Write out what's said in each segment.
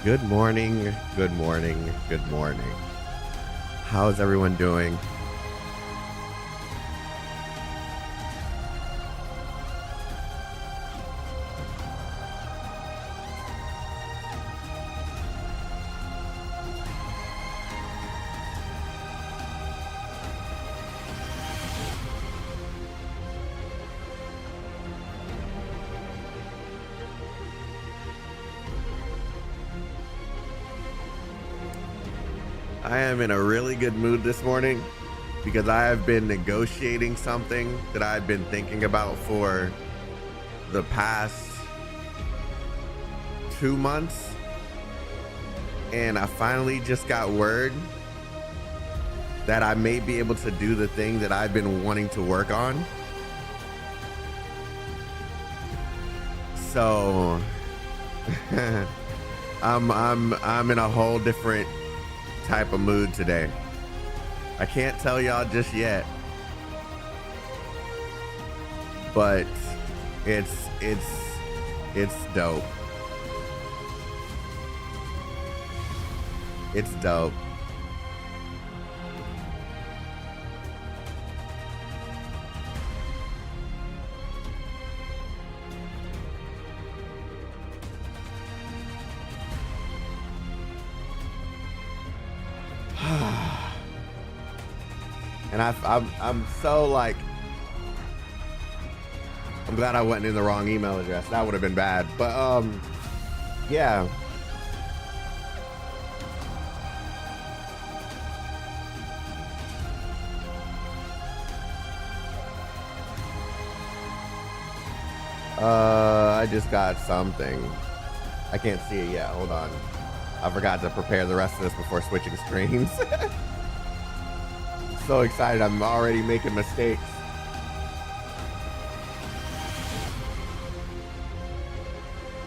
Good morning, good morning, good morning. How's everyone doing? I am in a really good mood this morning because I have been negotiating something that I've been thinking about for the past 2 months. And I finally just got word that I may be able to do the thing that I've been wanting to work on. So I'm in a whole different type of mood today. I can't tell y'all just yet, but it's dope. It's dope. And I'm so like, I'm glad I wasn't in the wrong email address. That would have been bad. But yeah. I just got something. I can't see it yet. Hold on. I forgot to prepare the rest of this before switching screens. So excited, I'm already making mistakes.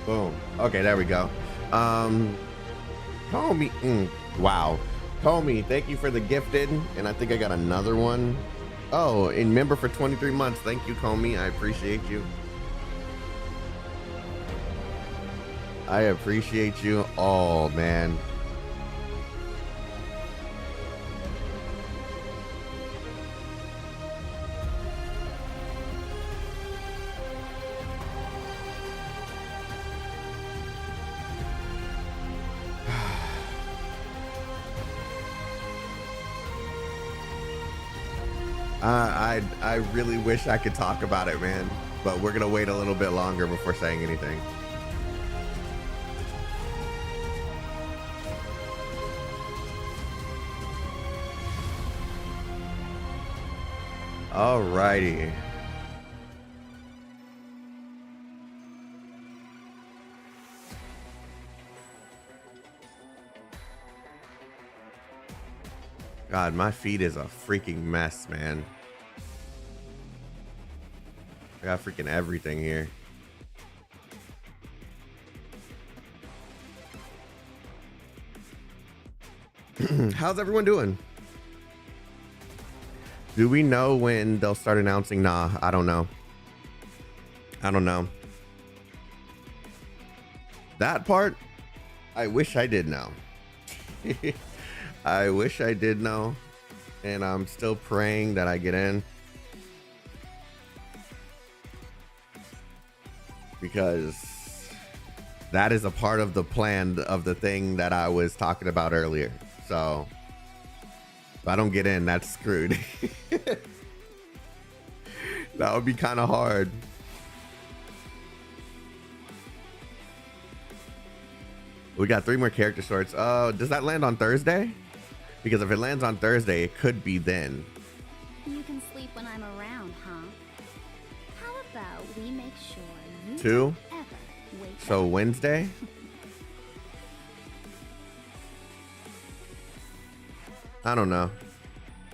Boom. Okay, there we go. Comey, wow. Comey, thank you for the gifted, and I think I got another one. Oh, and member for 23 months. Thank you, Comey. I appreciate you. I appreciate you all, man. I really wish I could talk about it, man, but we're gonna wait a little bit longer before saying anything. Alrighty. God, my feed is a freaking mess, man. I got freaking everything here. How's everyone doing? Do we know when they'll start announcing? Nah, I don't know. I don't know. That part, I wish I did know. I wish I did know. And I'm still praying that I get in. Because that is a part of the plan of the thing that I was talking about earlier. So if I don't get in, that's screwed. That would be kind of hard. We got 3 more character shorts. Does that land on Thursday? Because if it lands on Thursday, it could be then. You can sleep when I'm around, huh? How about we make sure you 2? don't ever wake So up. Wednesday? I don't know.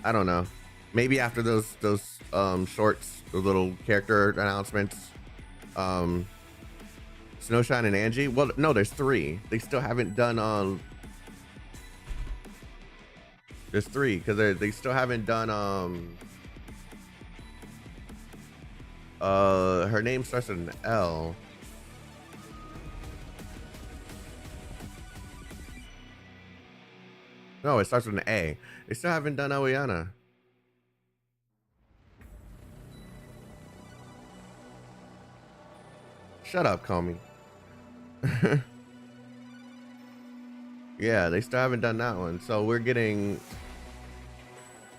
I don't know. Maybe after those shorts, the little character announcements. Snowshine and Angie. Well, no, there's 3. They still haven't done there's 3 because they still haven't done her name starts with an L. No, it starts with an A. They still haven't done Aoyana. Shut up, Comey. Yeah, they still haven't done that one. So we're getting...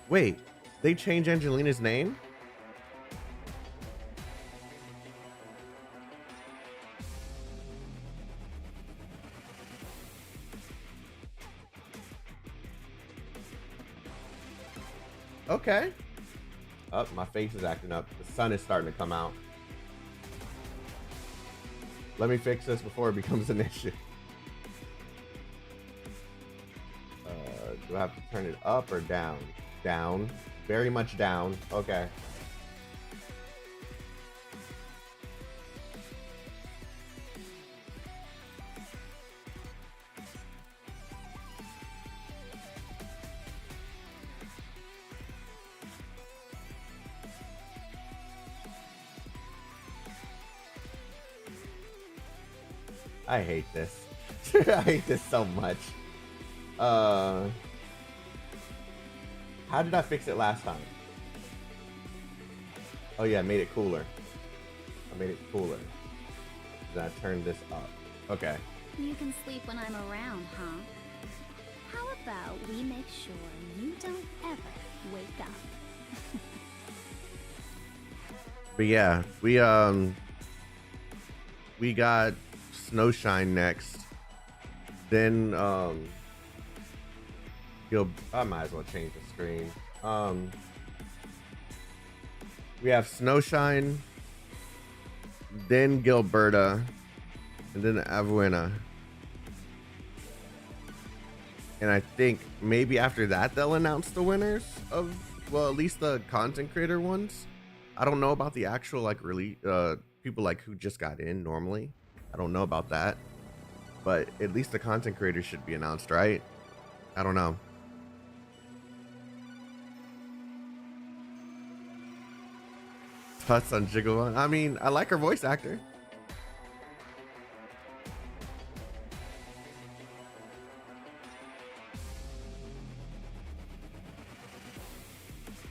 Wait, they changed Angelina's name? Okay. Oh, my face is acting up. The sun is starting to come out. Let me fix this before it becomes an issue. Do I have to turn it up or down? Down. Very much down. Okay. I hate this. I hate this so much. How did I fix it last time? Oh yeah, I made it cooler. I made it cooler. Then I turned this up. Okay. You can sleep when I'm around, huh? How about we make sure you don't ever wake up? But yeah, we got Snowshine next. Then I might as well change the screen. We have Snowshine, then Gilberta, and then Avuena. And I think maybe after that they'll announce the winners of, well, at least the content creator ones. I don't know about the actual like release people like who just got in normally. I don't know about that. But at least the content creators should be announced, right? I don't know. Tuts on Jiggle. I mean, I like her voice actor.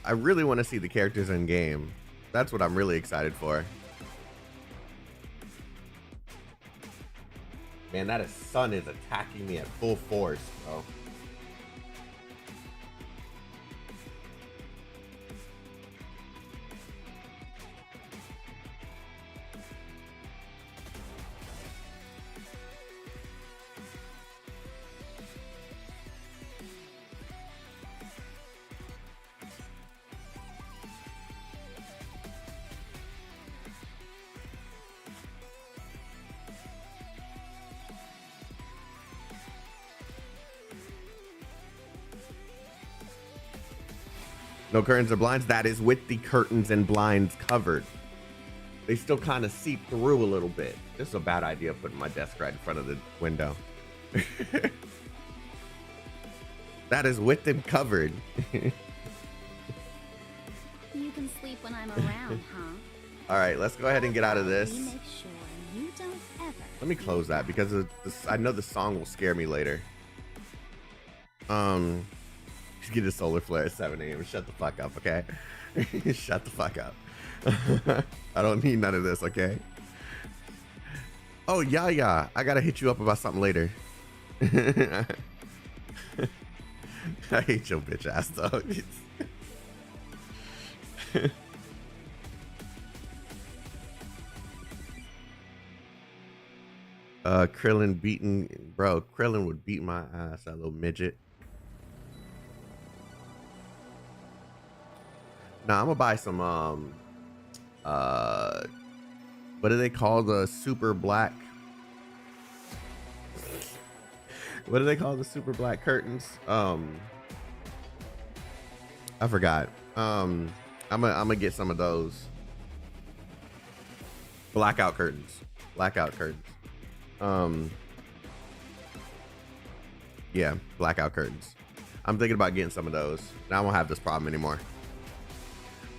I really want to see the characters in game. That's what I'm really excited for. Man, that sun is attacking me at full force, bro. No curtains or blinds. That is with the curtains and blinds covered. They still kind of seep through a little bit. This is a bad idea, putting my desk right in front of the window. That is with them covered. You can sleep when I'm around, huh? All right, let's go ahead and get out of this. We make sure you don't ever. Let me close that because of this, I know the song will scare me later. Get a solar flare at 7 a.m. Shut the fuck up, okay? Shut the fuck up. I don't need none of this, okay? Oh, yeah. I gotta hit you up about something later. I hate your bitch ass, though. Krillin beating, bro. Krillin would beat my ass, that little midget. Now I'm gonna buy some what do they call the super black, what do they call the super black curtains? I forgot. I'm gonna get some of those blackout curtains. Yeah, blackout curtains. I'm thinking about getting some of those. Now I won't have this problem anymore.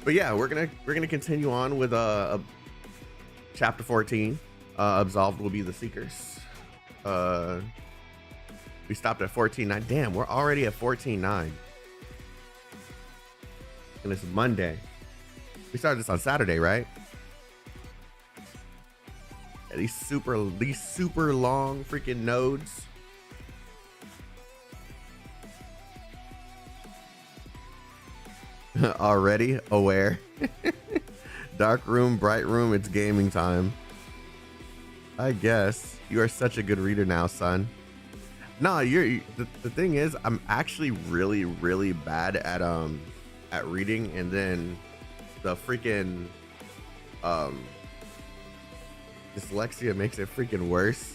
But yeah, we're gonna continue on with chapter 14. Absolved will be the seekers. We stopped at 14.9. Damn, we're already at 14.9. And it's Monday. We started this on Saturday, right? Yeah, these super long freaking nodes. Already aware. Dark room, bright room, it's gaming time. I guess. You are such a good reader now, son. No, the thing is, I'm actually really bad at reading, and then the freaking dyslexia makes it freaking worse.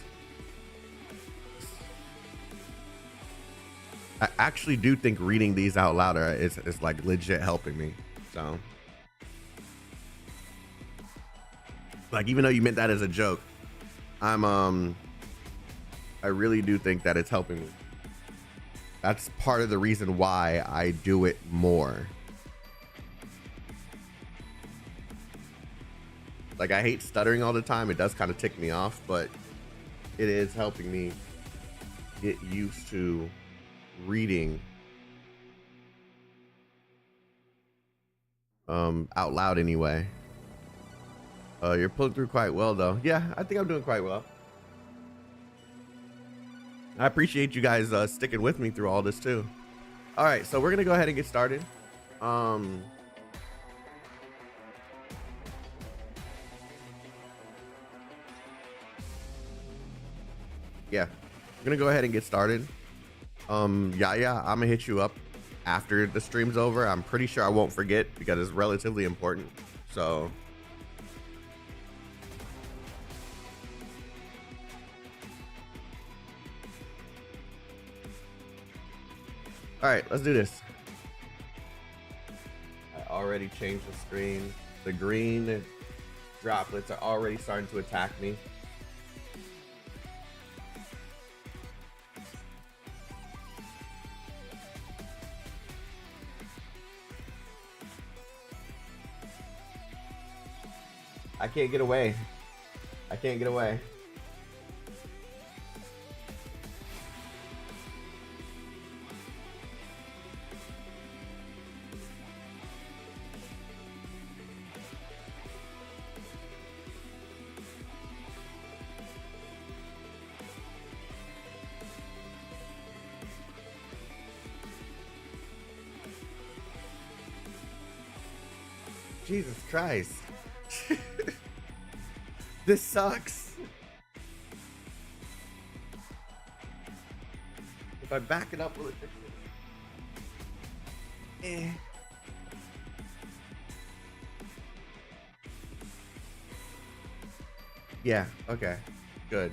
I actually do think reading these out loud is like legit helping me. So, like, even though you meant that as a joke, I really do think that it's helping me. That's part of the reason why I do it more. Like, I hate stuttering all the time. It does kind of tick me off, but it is helping me get used to reading out loud anyway. You're pulling through quite well, though. Yeah, I think I'm doing quite well. I appreciate you guys sticking with me through all this too. All right, so we're gonna go ahead and get started. Yeah, we're gonna go ahead and get started. Yeah, I'm gonna hit you up after the stream's over. I'm pretty sure I won't forget because it's relatively important. So all right, let's do this. I already changed the screen. The green droplets are already starting to attack me. I can't get away. I can't get away. Jesus Christ. This sucks. If I back it up, will it fix it? Yeah, okay. Good.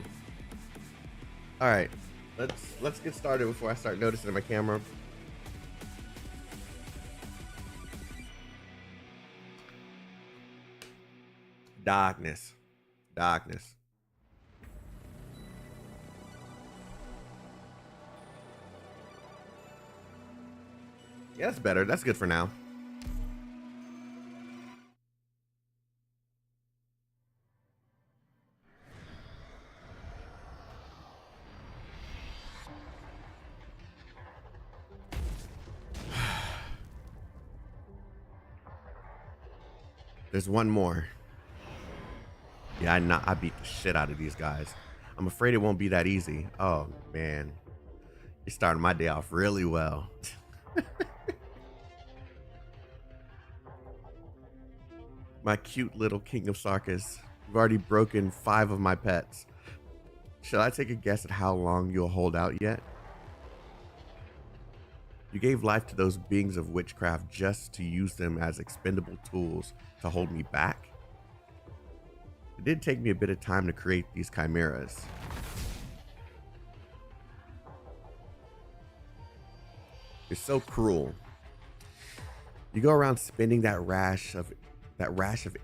All right. Let's get started before I start noticing my camera. Darkness. Darkness. Yeah, that's better. That's good for now. There's one more. Yeah, I beat the shit out of these guys. I'm afraid it won't be that easy. Oh, man. You're starting my day off really well. My cute little king of Sarkis. You've already broken 5 of my pets. Shall I take a guess at how long you'll hold out yet? You gave life to those beings of witchcraft just to use them as expendable tools to hold me back? It did take me a bit of time to create these chimeras. You're so cruel. You go around spending that rash of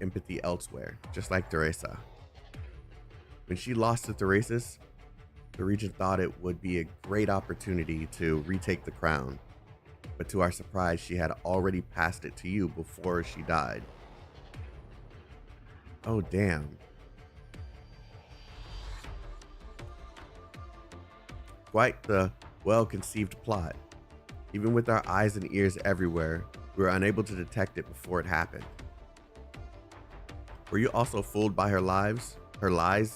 empathy elsewhere, just like Teresa. When she lost to Theresis, the Regent thought it would be a great opportunity to retake the crown. But to our surprise, she had already passed it to you before she died. Oh, damn. Quite the well-conceived plot. Even with our eyes and ears everywhere, we were unable to detect it before it happened. Were you also fooled by her lies,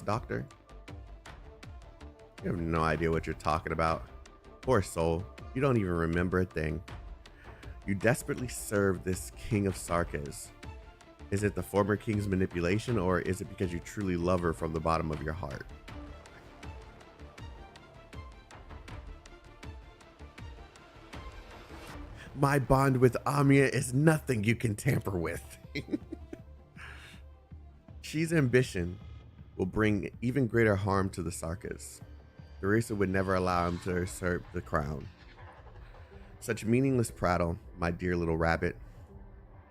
Doctor? You have no idea what you're talking about. Poor soul, you don't even remember a thing. You desperately serve this king of Sarkis. Is it the former king's manipulation, or is it because you truly love her from the bottom of your heart? My bond with Amiya is nothing you can tamper with. She's ambition will bring even greater harm to the Sarkis. Teresa would never allow him to usurp the crown. Such meaningless prattle, my dear little rabbit.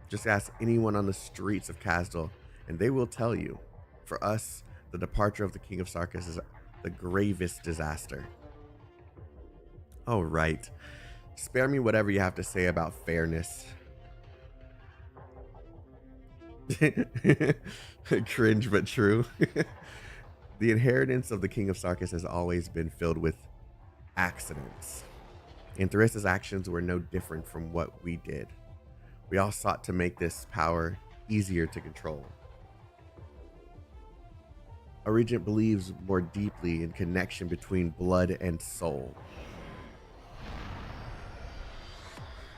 Just ask anyone on the streets of Kasdal, and they will tell you, for us, the departure of the King of Sarkis is the gravest disaster. All right, spare me whatever you have to say about fairness. Cringe, but true. The inheritance of the King of Sarkis has always been filled with accidents. And Therissa's actions were no different from what we did. We all sought to make this power easier to control. A regent believes more deeply in connection between blood and soul.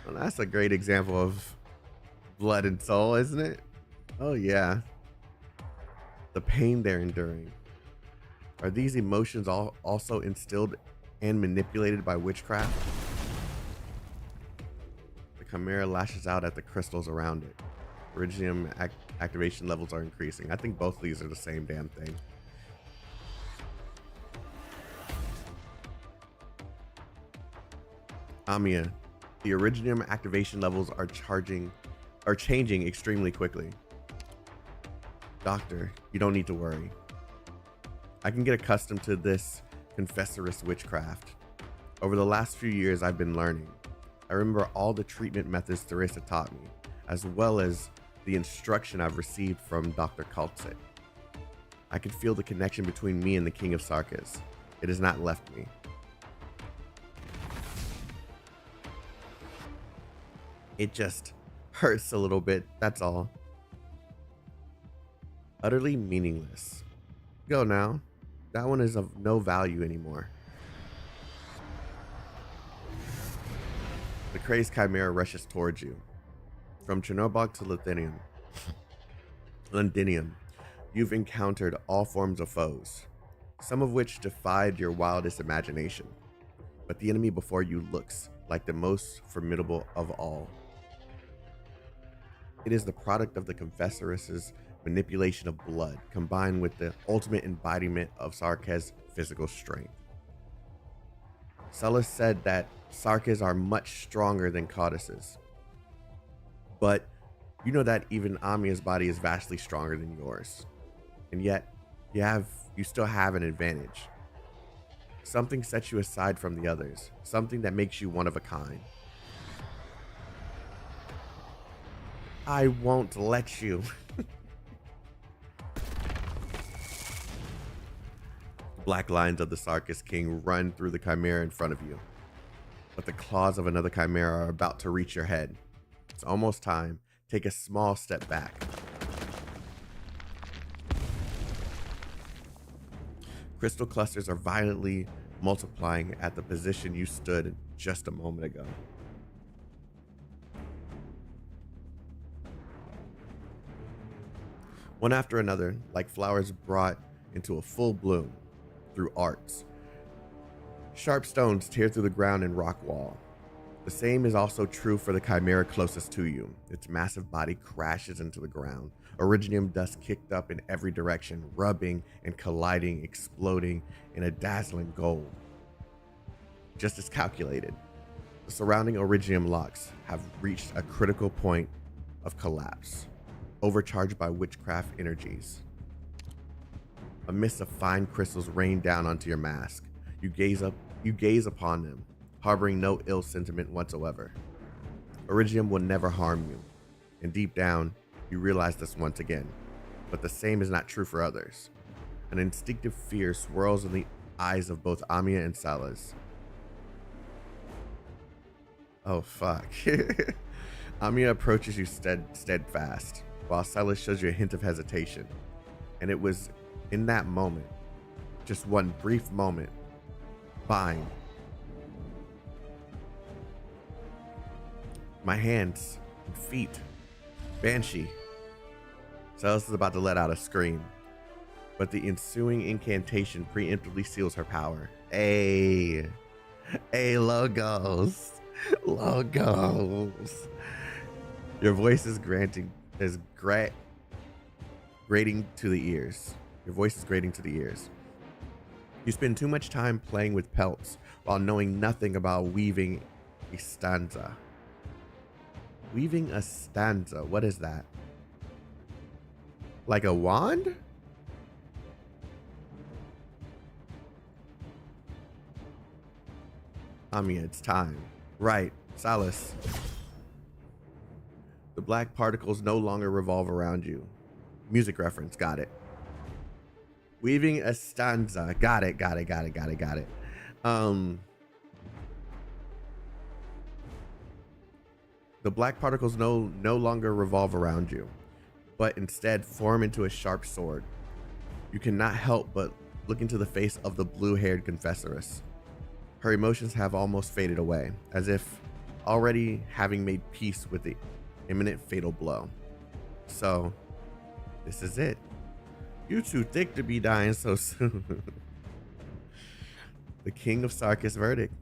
Well, that's a great example of blood and soul, isn't it? Oh yeah. The pain they're enduring. Are these emotions also instilled and manipulated by witchcraft? The Chimera lashes out at the crystals around it. Iridium activation levels are increasing. I think both of these are the same damn thing. Amiya, the Iridium activation levels are changing extremely quickly. Doctor, you don't need to worry. I can get accustomed to this confessorous witchcraft. Over the last few years, I've been learning. I remember all the treatment methods Teresa taught me, as well as the instruction I've received from Dr. Chaotik. I can feel the connection between me and the King of Sarkis. It has not left me. It just hurts a little bit, that's all. Utterly meaningless. Go now. That one is of no value anymore. The crazed chimera rushes towards you. From Chernobyl to Londinium, you've encountered all forms of foes, some of which defied your wildest imagination. But the enemy before you looks like the most formidable of all. It is the product of the confessoress's manipulation of blood, combined with the ultimate embodiment of Sarkis' physical strength. Salus said that Sarkis are much stronger than Caudus's. But you know that even Amiya's body is vastly stronger than yours. And yet, you still have an advantage. Something sets you aside from the others, something that makes you one of a kind. I won't let you. Black lines of the Sarkis King run through the chimera in front of you, but the claws of another chimera are about to reach your head. It's almost time. Take a small step back. Crystal clusters are violently multiplying at the position you stood just a moment ago. One after another, like flowers brought into a full bloom through arts. Sharp stones tear through the ground and rock wall. The same is also true for the chimera closest to you. Its massive body crashes into the ground. Iridium dust kicked up in every direction, rubbing and colliding, exploding in a dazzling gold. Just as calculated, the surrounding Iridium locks have reached a critical point of collapse, overcharged by witchcraft energies. A mist of fine crystals rain down onto your mask. You gaze upon them, harboring no ill sentiment whatsoever. Iridium will never harm you, and deep down, you realize this once again. But the same is not true for others. An instinctive fear swirls in the eyes of both Amiya and Salus. Oh, fuck. Amiya approaches you steadfast, while Salus shows you a hint of hesitation. And it was in that moment, just one brief moment, bind. My hands and feet. Banshee. Salus is about to let out a scream, but the ensuing incantation preemptively seals her power. Hey, logos. Logos. Your voice is grating to the ears. Your voice is grating to the ears. You spend too much time playing with pelts while knowing nothing about weaving a stanza. Weaving a stanza. What is that? Like a wand? Amiya, it's time. Right, Salus. The black particles no longer revolve around you. Music reference, got it. Weaving a stanza. Got it. The black particles no longer revolve around you, but instead form into a sharp sword. You cannot help but look into the face of the blue-haired confessoress. Her emotions have almost faded away, as if already having made peace with the imminent fatal blow. So, this is it. You too thick to be dying so soon. The King of Sarkis' verdict.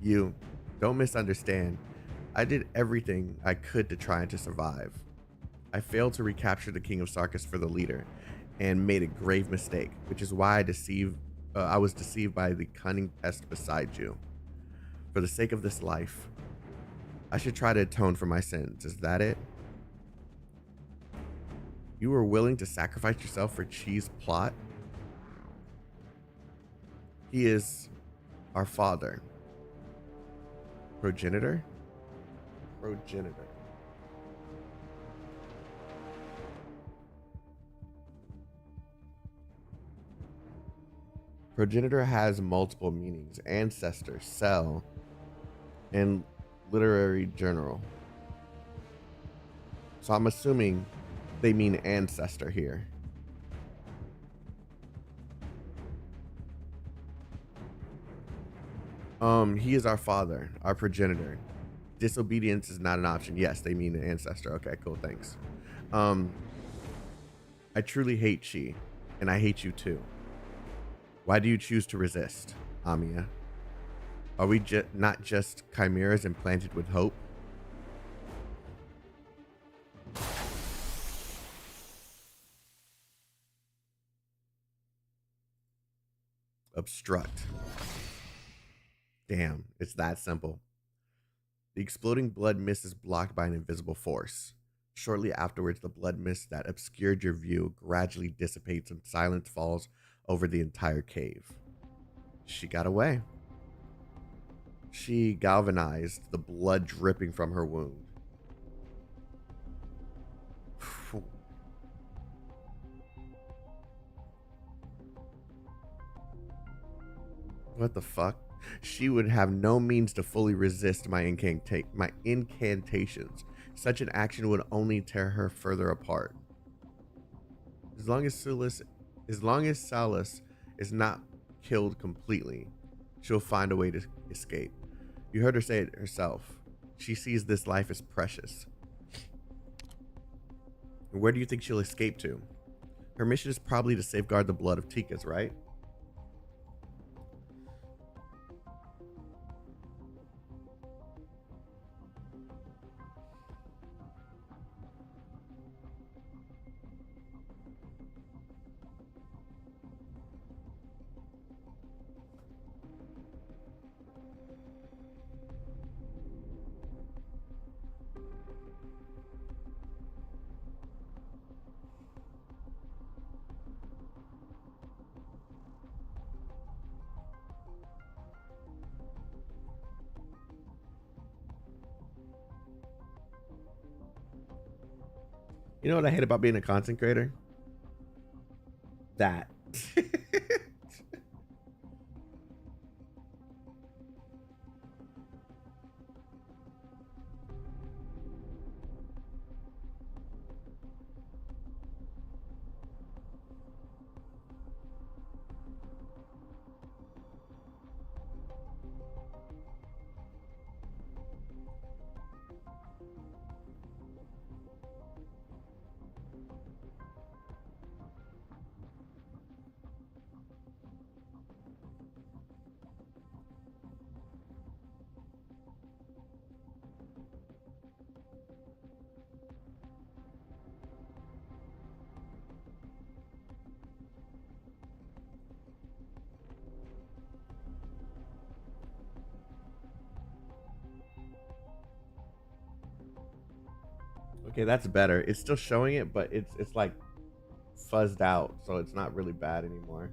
You, don't misunderstand. I did everything I could to try and to survive. I failed to recapture the King of Sarkis for the leader, and made a grave mistake, which is why I was deceived by the cunning pest beside you. For the sake of this life, I should try to atone for my sins. Is that it? You were willing to sacrifice yourself for Chi's plot? He is our father. Progenitor? Progenitor. Progenitor has multiple meanings: ancestor, cell, and literary journal. So I'm assuming they mean ancestor here. He is our father, our progenitor. Disobedience is not an option. Yes, they mean ancestor. Okay, cool, thanks. I truly hate Chi, and I hate you too. Why do you choose to resist, Amiya? Are we not just chimeras implanted with hope? Obstruct. Damn, it's that simple. The exploding blood mist is blocked by an invisible force. Shortly afterwards, the blood mist that obscured your view gradually dissipates and silence falls over the entire cave. She got away. She galvanized, the blood dripping from her wound. What the fuck? She would have no means to fully resist my incantations. Such an action would only tear her further apart. As long as Salus is not killed completely, she'll find a way to escape. You heard her say it herself. She sees this life as precious. And where do you think she'll escape to? Her mission is probably to safeguard the blood of Tikas, right? You know what I hate about being a content creator? That. Okay, that's better. It's still showing it, but it's like fuzzed out, so it's not really bad anymore.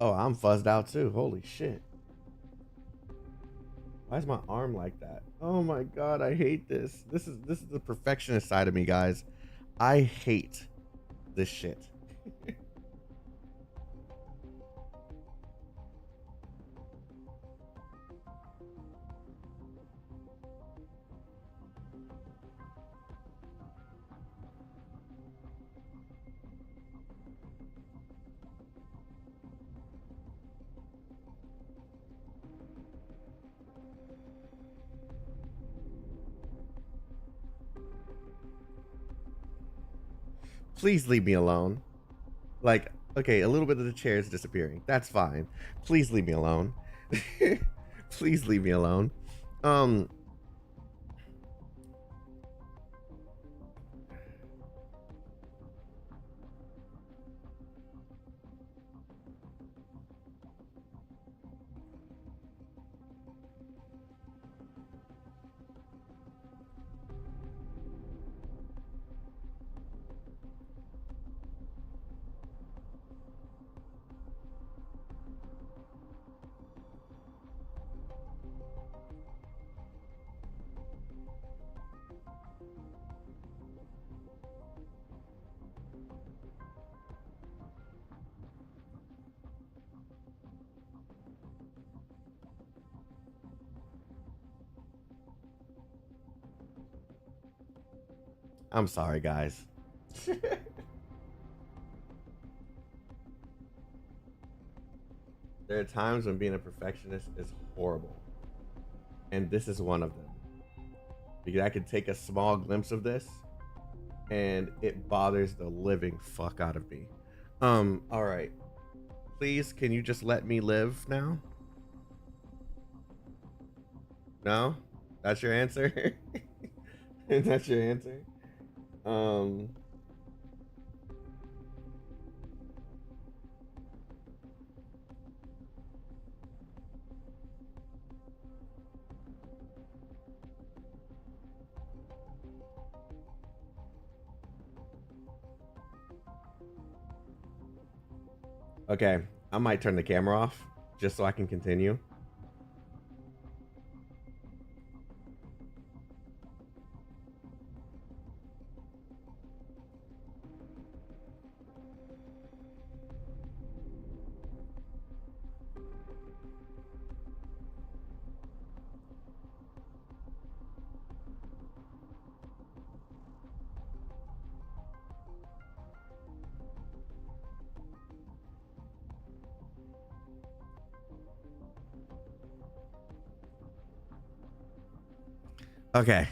Oh, I'm fuzzed out too. Holy shit. Why is my arm like that? Oh my god, I hate this. This is the perfectionist side of me, guys. I hate this shit. Please leave me alone. Like, okay, a little bit of the chair is disappearing. That's fine. Please leave me alone. Please leave me alone. Um, I'm sorry, guys. There are times when being a perfectionist is horrible. And this is one of them. Because I could take a small glimpse of this and it bothers the living fuck out of me. All right. Please, can you just let me live now? No? That's your answer? That's your answer? Um Okay, I might turn the camera off just so I can continue. Okay.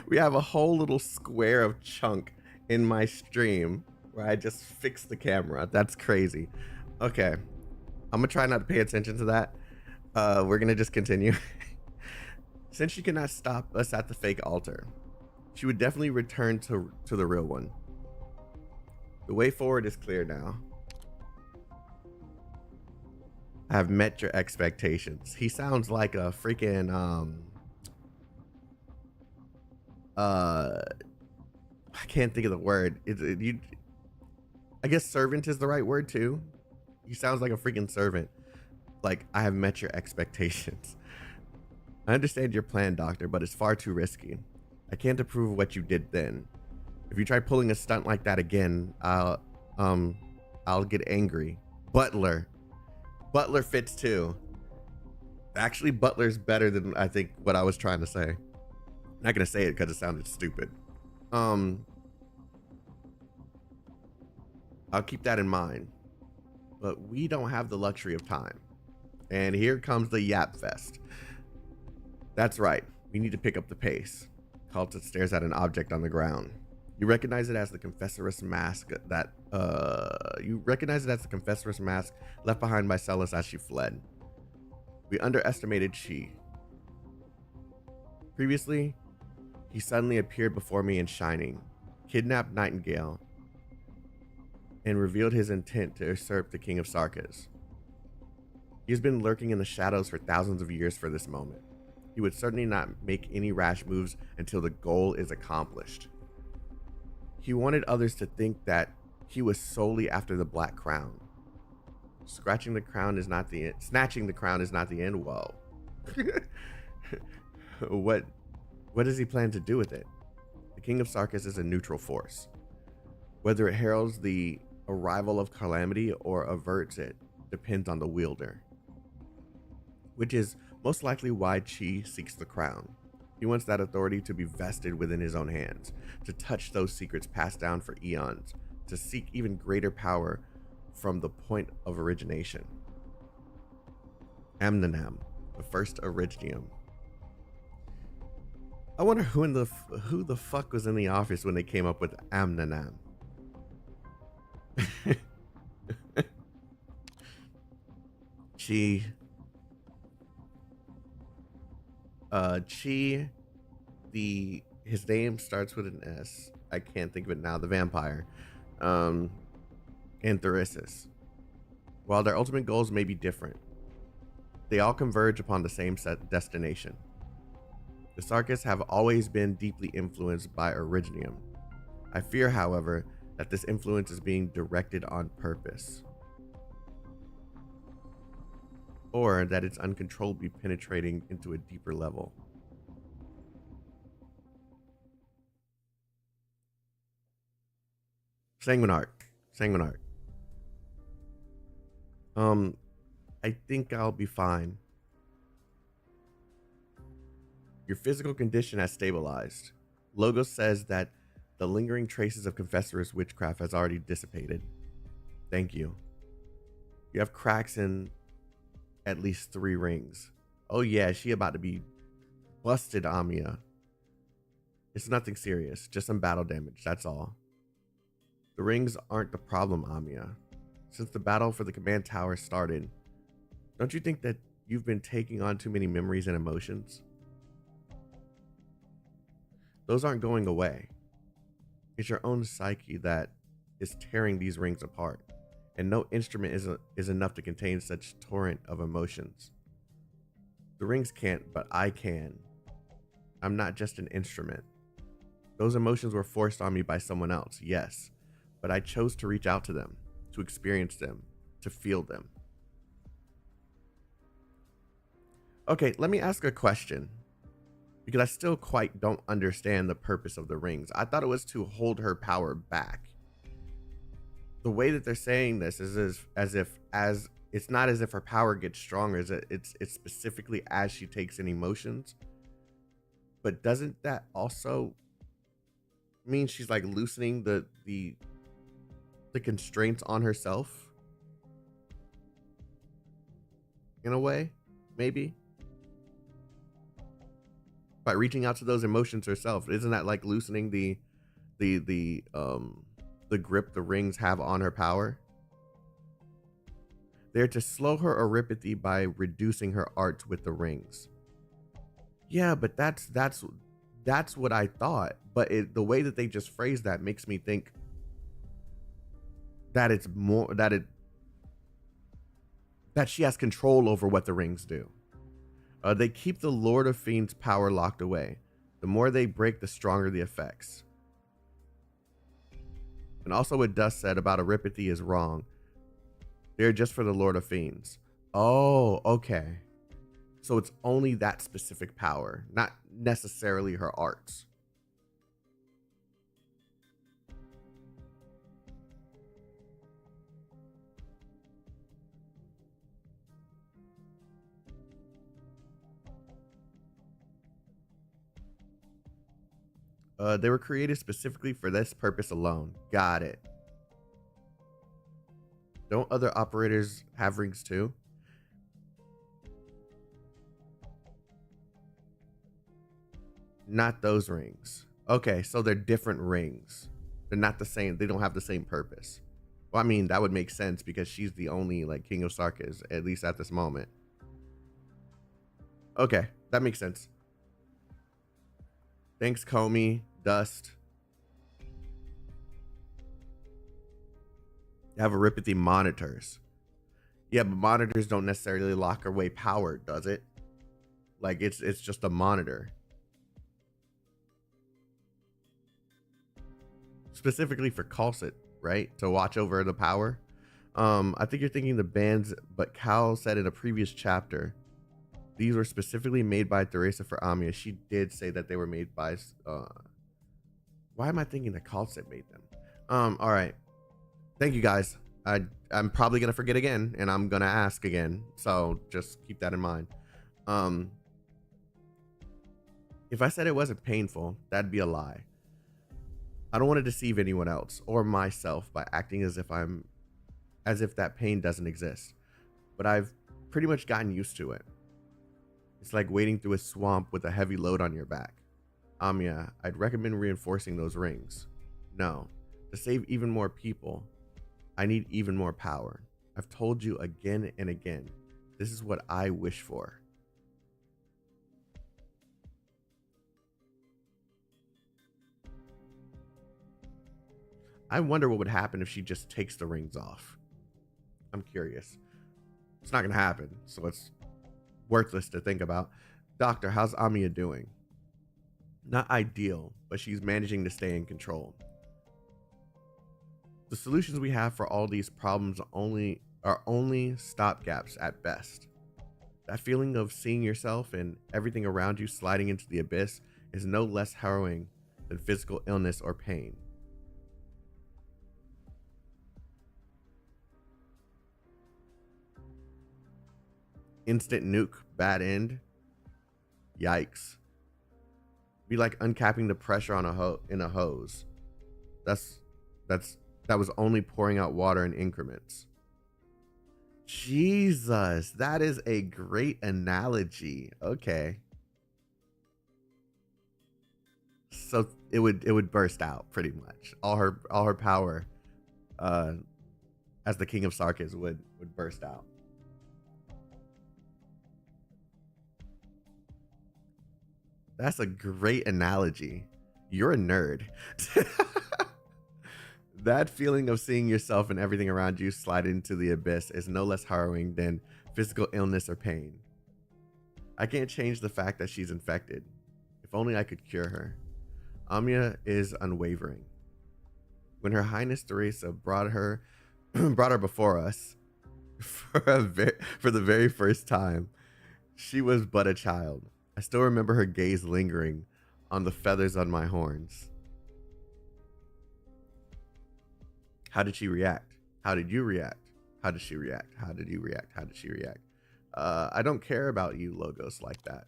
We have a whole little square of chunk in my stream where I just fixed the camera. That's crazy. Okay. I'm gonna try not to pay attention to that. We're gonna just continue. Since she cannot stop us at the fake altar, she would definitely return to the real one. The way forward is clear now. I have met your expectations. He sounds like a freaking I can't think of the word. I guess servant is the right word too. He sounds like a freaking servant. Like, I have met your expectations. I understand your plan, Doctor, but it's far too risky. I can't approve of what you did then. If you try pulling a stunt like that again, I'll get angry. Butler fits too. Actually, Butler's better than I think what I was trying to say. I'm not gonna say it because it sounded stupid. I'll keep that in mind. But we don't have the luxury of time. And here comes the yap fest. That's right. We need to pick up the pace. Calta stares at an object on the ground. You recognize it as the Confessoress mask left behind by Salus as she fled. We underestimated Chi. Previously, he suddenly appeared before me in Shining, kidnapped Nightingale, and revealed his intent to usurp the king of Sarkas. He has been lurking in the shadows for thousands of years for this moment. He would certainly not make any rash moves until the goal is accomplished. He wanted others to think that he was solely after the Black Crown. Snatching the crown is not the end. Whoa. What does he plan to do with it? The King of Sarkas is a neutral force. Whether it heralds the arrival of calamity or averts it depends on the wielder, which is most likely why Chi seeks the crown. He wants that authority to be vested within his own hands, to touch those secrets passed down for eons, to seek even greater power from the point of origination. Amnanam, the first originium. I wonder who the fuck was in the office when they came up with Amnanam. Chi, his name starts with an S. I can't think of it now. The vampire, and Therisis. While their ultimate goals may be different, they all converge upon the same set destination. The Sarkas have always been deeply influenced by Originium. I fear, however, that this influence is being directed on purpose, or that it's uncontrollably penetrating into a deeper level. Sanguinarch. I think I'll be fine. Your physical condition has stabilized. Logos says that the lingering traces of Confessor's witchcraft has already dissipated. Thank you. You have cracks in at least 3 rings. Oh yeah, she about to be busted, Amiya. It's nothing serious, just some battle damage, that's all. The rings aren't the problem, Amiya. Since the battle for the command tower started, don't you think that you've been taking on too many memories and emotions? Those aren't going away. It's your own psyche that is tearing these rings apart, and no instrument is enough to contain such torrent of emotions. The rings can't, but I can. I'm not just an instrument. Those emotions were forced on me by someone else, yes, but I chose to reach out to them, to experience them, to feel them. Okay, let me ask a question, because I still quite don't understand the purpose of the rings. I thought it was to hold her power back. The way that they're saying this is as if it's not as if her power gets stronger, it's specifically as she takes in emotions. But doesn't that also mean she's like loosening the constraints on herself? In a way, maybe? By reaching out to those emotions herself, isn't that like loosening the grip the rings have on her power? They're to slow her oripathy by reducing her arts with the rings. Yeah, but that's what I thought. But the way that they just phrased that makes me think that it's more that she has control over what the rings do. They keep the Lord of Fiends' power locked away. The more they break, the stronger the effects. And also what Dust said about oripathy is wrong. They're just for the Lord of Fiends. Oh, okay. So it's only that specific power, not necessarily her arts. They were created specifically for this purpose alone. Got it. Don't other operators have rings too? Not those rings. Okay, so they're different rings. They're not the same. They don't have the same purpose. Well, I mean, that would make sense because she's the only like King of Sarkas, at least at this moment. Okay, that makes sense. Thanks, Comey, Dust. You have Aripathy monitors. Yeah, but monitors don't necessarily lock away power, does it? Like it's just a monitor. Specifically for Calcit, right? To watch over the power. I think you're thinking the bands, but Cal said in a previous chapter, these were specifically made by Theresa for Amiya. She did say that they were made by, why am I thinking that Calcit made them? All right. Thank you guys. I'm probably gonna forget again, and I'm gonna ask again. So just keep that in mind. If I said it wasn't painful, that'd be a lie. I don't want to deceive anyone else or myself by acting as if that pain doesn't exist. But I've pretty much gotten used to it. It's like wading through a swamp with a heavy load on your back. Amiya, I'd recommend reinforcing those rings. No, to save even more people, I need even more power. I've told you again and again, this is what I wish for. I wonder what would happen if she just takes the rings off. I'm curious. It's not gonna happen, so it's worthless to think about. Doctor, how's Amiya doing? Not ideal, but she's managing to stay in control. The solutions we have for all these problems are only stopgaps at best. That feeling of seeing yourself and everything around you sliding into the abyss is no less harrowing than physical illness or pain. Instant nuke, bad end. Yikes. Be like uncapping the pressure on a hose. That was only pouring out water in increments. Jesus, that is a great analogy. Okay. So it would burst out pretty much. All her power as the King of Sarkis would burst out. That's a great analogy. You're a nerd. That feeling of seeing yourself and everything around you slide into the abyss is no less harrowing than physical illness or pain. I can't change the fact that she's infected. If only I could cure her. Amiya is unwavering. When Her Highness Theresa brought her before us for the very first time, she was but a child. I still remember her gaze lingering on the feathers on my horns. How did she react? How did you react? How did she react? How did you react? How did she react? I don't care about you, Logos, like that.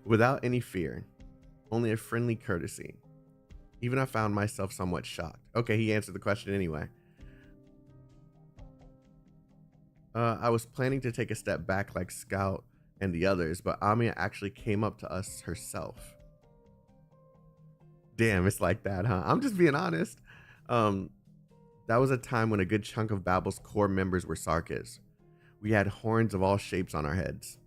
Without any fear, only a friendly courtesy. Even I found myself somewhat shocked. Okay, he answered the question anyway. I was planning to take a step back like Scout and the others, but Amiya actually came up to us herself. Damn, it's like that, huh? I'm just being honest. That was a time when a good chunk of Babel's core members were Sarkis. We had horns of all shapes on our heads,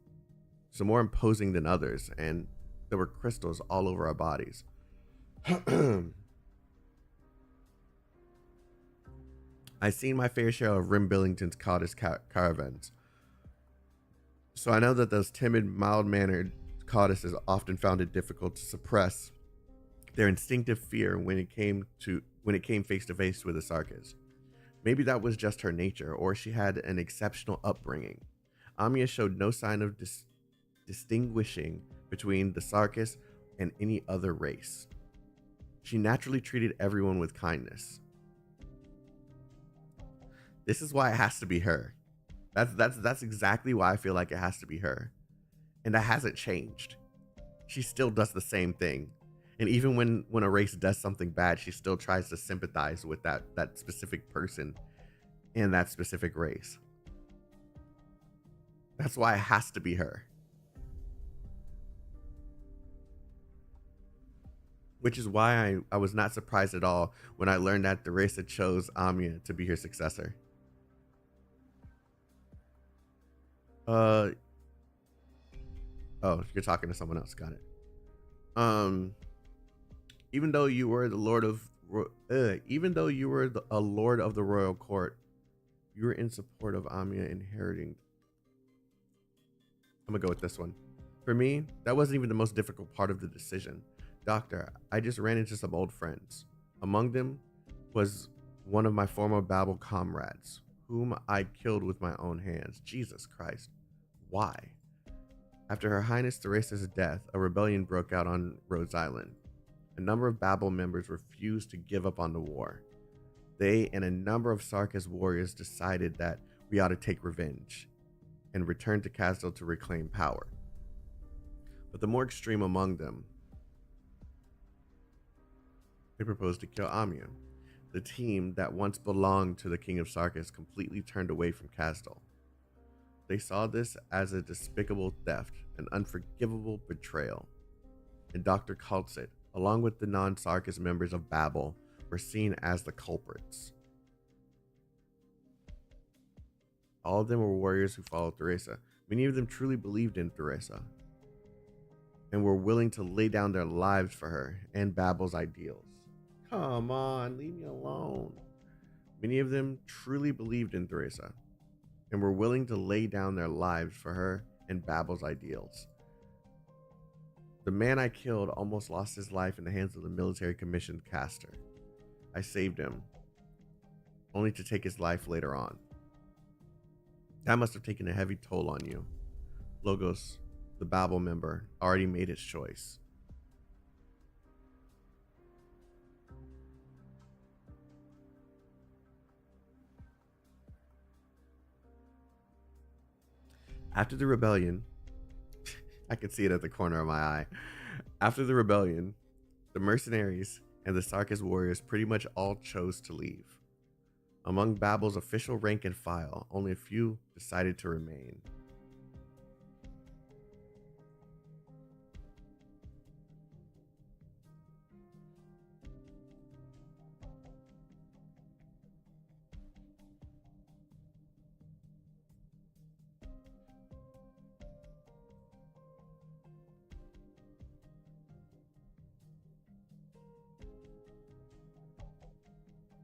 some more imposing than others, and there were crystals all over our bodies. I've seen my fair share of Rim Billington's Cottis caravans, so I know that those timid, mild-mannered Cottises often found it difficult to suppress their instinctive fear when it came face to face with the Sarkis. Maybe that was just her nature, or she had an exceptional upbringing. Amiya showed no sign of distinguishing between the Sarkis and any other race. She naturally treated everyone with kindness. This is why it has to be her. That's exactly why I feel like it has to be her. And that hasn't changed. She still does the same thing. And even when a race does something bad, she still tries to sympathize with that specific person in that specific race. That's why it has to be her. Which is why I was not surprised at all when I learned that Theresa chose Amiya to be her successor. Oh, you're talking to someone else. Got it. Even though you were the Lord of even though you were a lord of the royal court, you were in support of Amiya inheriting. I'm gonna go with this one. For me, that wasn't even the most difficult part of the decision. Doctor, I just ran into some old friends. Among them was one of my former Babel comrades, whom I killed with my own hands. Jesus Christ. Why? After Her Highness Theresa's death, a rebellion broke out on Rhodes Island. A number of Babel members refused to give up on the war. They and a number of Sarkis warriors decided that we ought to take revenge and return to Castle to reclaim power. But the more extreme among them, they proposed to kill Amiya. The team that once belonged to the King of Sarkis completely turned away from Castle. They saw this as a despicable theft, an unforgivable betrayal. And Dr. Kaltsit, along with the non-Sarkis members of Babel, were seen as the culprits. All of them were warriors who followed Theresa. Many of them truly believed in Theresa and were willing to lay down their lives for her and Babel's ideals. Come on, leave me alone. Many of them truly believed in Theresa and were willing to lay down their lives for her and Babel's ideals. The man I killed almost lost his life in the hands of the military commissioned caster. I saved him, only to take his life later on. That must have taken a heavy toll on you. Logos, the Babel member, already made his choice. After the rebellion, I could see it at the corner of my eye. After the rebellion, the mercenaries and the Sarkis warriors pretty much all chose to leave. Among Babel's official rank and file, only a few decided to remain.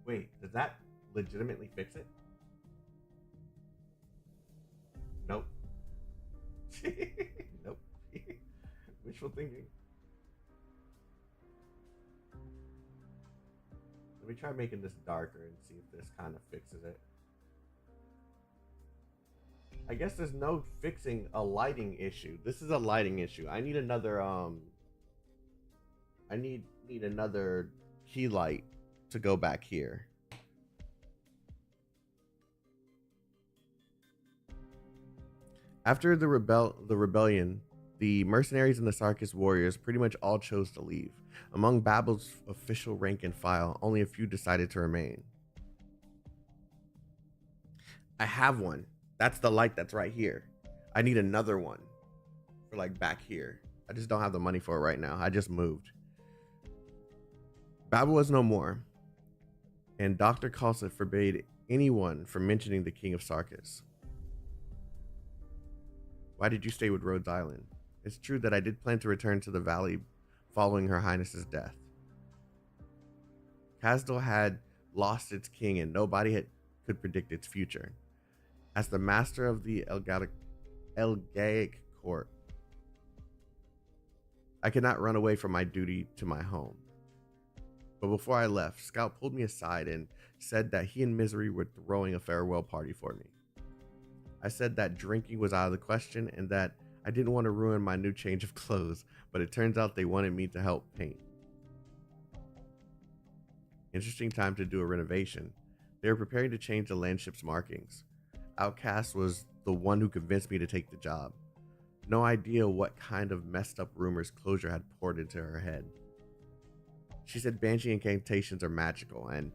Wait, does that legitimately fix it? Nope. Nope. Wishful thinking. Let me try making this darker and see if this kind of fixes it. I guess there's no fixing a lighting issue. This is a lighting issue. I need another I need another key light to go back here. After the rebellion, the mercenaries and the Sarkis warriors pretty much all chose to leave. Among Babel's official rank and file, only a few decided to remain. I have one. That's the light that's right here. I need another one for like back here. I just don't have the money for it right now. I just moved. Babel was no more, and Dr. Kalsa forbade anyone from mentioning the King of Sarkis. Why did you stay with Rhodes Island? It's true that I did plan to return to the valley following Her Highness's death. Kasdal had lost its king and nobody could predict its future. As the master of the Elgaic court, I could not run away from my duty to my home. But before I left, Scout pulled me aside and said that he and Misery were throwing a farewell party for me. I said that drinking was out of the question and that I didn't want to ruin my new change of clothes, but it turns out they wanted me to help paint. Interesting time to do a renovation. They were preparing to change the landship's markings. Outcast was the one who convinced me to take the job. No idea what kind of messed up rumors Closure had poured into her head. She said banshee incantations are magical, and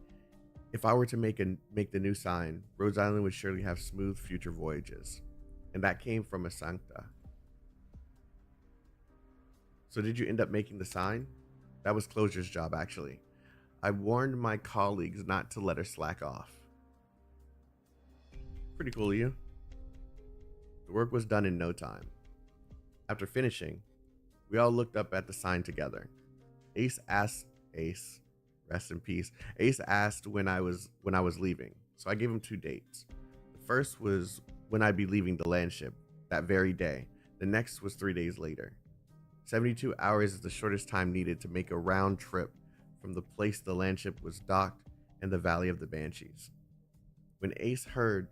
if I were to make the new sign, Rhodes Island would surely have smooth future voyages. And that came from a Sancta. So did you end up making the sign? That was Closure's job, actually. I warned my colleagues not to let her slack off. Pretty cool of you. The work was done in no time. After finishing, we all looked up at the sign together. Ace Rest in peace. Ace asked when I was leaving, so I gave him 2 dates. The first was when I'd be leaving the land ship that very day. The next was 3 days later. 72 hours is the shortest time needed to make a round trip from the place the land ship was docked and the Valley of the Banshees. When Ace heard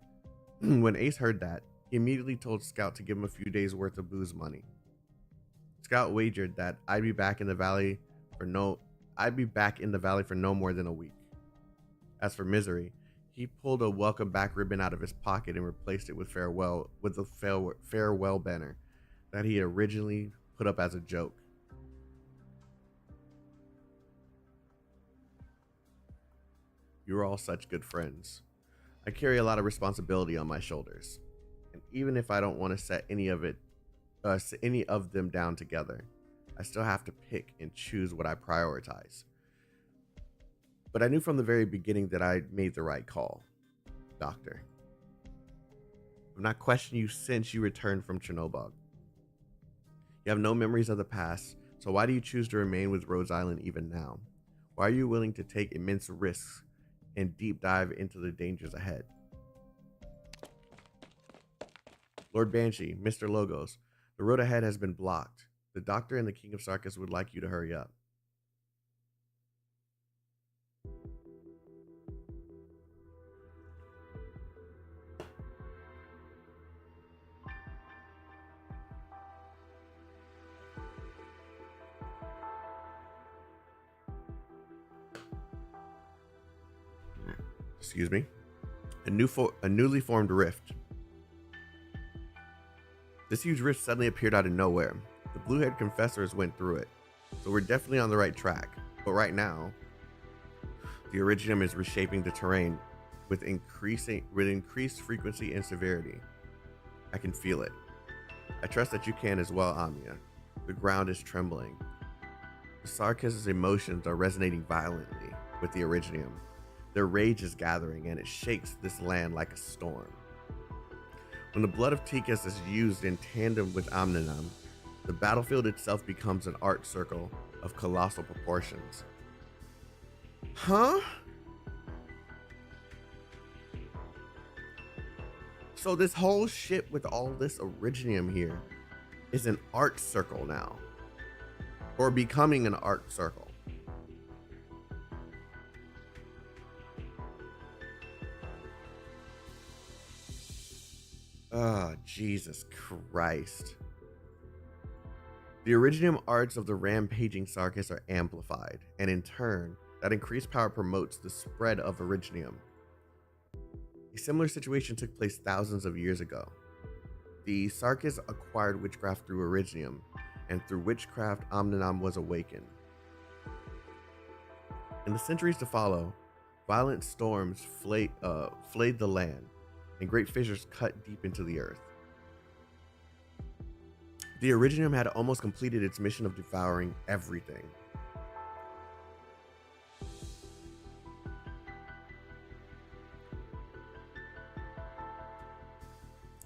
that, he immediately told Scout to give him a few days worth of booze money. Scout wagered that I'd be back in the valley for no more than a week. As for Misery, he pulled a welcome back ribbon out of his pocket and replaced it with a farewell banner that he originally put up as a joke. You're all such good friends. I carry a lot of responsibility on my shoulders, and even if I don't want to set any of them down together, I still have to pick and choose what I prioritize. But I knew from the very beginning that I made the right call, Doctor. I'm not questioning you since you returned from Chernobyl. You have no memories of the past, so why do you choose to remain with Rhodes Island even now? Why are you willing to take immense risks and deep dive into the dangers ahead? Lord Banshee, Mr. Logos, the road ahead has been blocked. The Doctor and the King of Sarkis would like you to hurry up. Excuse me. A newly formed rift. This huge rift suddenly appeared out of nowhere. The blue-haired confessors went through it, so we're definitely on the right track. But right now, the Originium is reshaping the terrain with increased frequency and severity. I can feel it. I trust that you can as well, Amiya. The ground is trembling. The Sarkis' emotions are resonating violently with the Originium. Their rage is gathering, and it shakes this land like a storm. When the blood of Tikas is used in tandem with Omninum, the battlefield itself becomes an art circle of colossal proportions. Huh? So this whole shit with all this Originium here is an art circle now. Or becoming an art circle. Oh, Jesus Christ. The Originium arts of the rampaging Sarkis are amplified, and in turn, that increased power promotes the spread of Originium. A similar situation took place thousands of years ago. The Sarkis acquired witchcraft through Originium, and through witchcraft, Omninum was awakened. In the centuries to follow, violent storms flayed the land, and great fissures cut deep into the earth. The Originium had almost completed its mission of devouring everything.